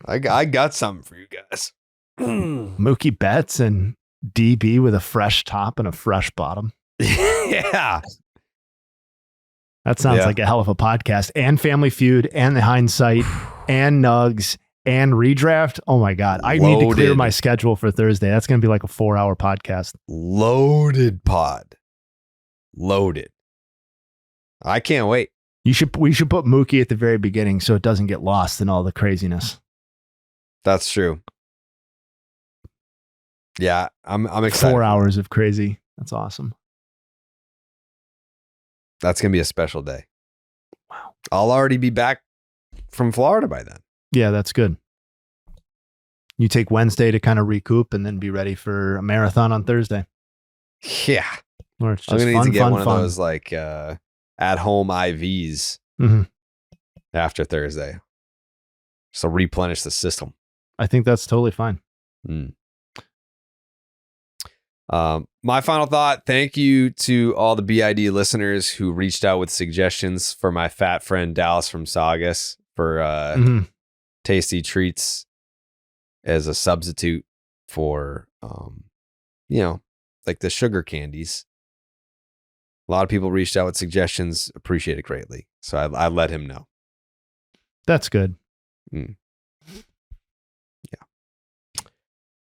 I got something for you guys. Mookie Betts and DB with a fresh top and a fresh bottom. Yeah. That sounds like a hell of a podcast. And Family Feud and the Hindsight and Nugs and Redraft. Oh my God. I need to clear my schedule for Thursday. That's going to be like a 4-hour podcast. Loaded pod. Loaded. I can't wait. We should put Mookie at the very beginning so it doesn't get lost in all the craziness. That's true. Yeah, I'm excited. 4 hours of crazy. That's awesome. That's going to be a special day. Wow. I'll already be back from Florida by then. Yeah, that's good. You take Wednesday to kind of recoup and then be ready for a marathon on Thursday. Yeah. Or it's just I'm going to need to get one fun. of those like at-home IVs after Thursday. So replenish the system. I think that's totally fine. My final thought, thank you to all the BID listeners who reached out with suggestions for my fat friend Dallas from Saugus for tasty treats as a substitute for, like the sugar candies. A lot of people reached out with suggestions. Appreciate it greatly. So I let him know. That's good.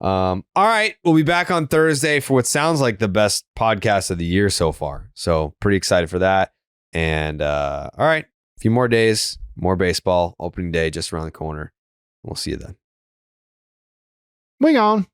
All right. We'll be back on Thursday for what sounds like the best podcast of the year so far. So pretty excited for that. And all right. A few more days, more baseball. Opening day just around the corner. We'll see you then. We gone.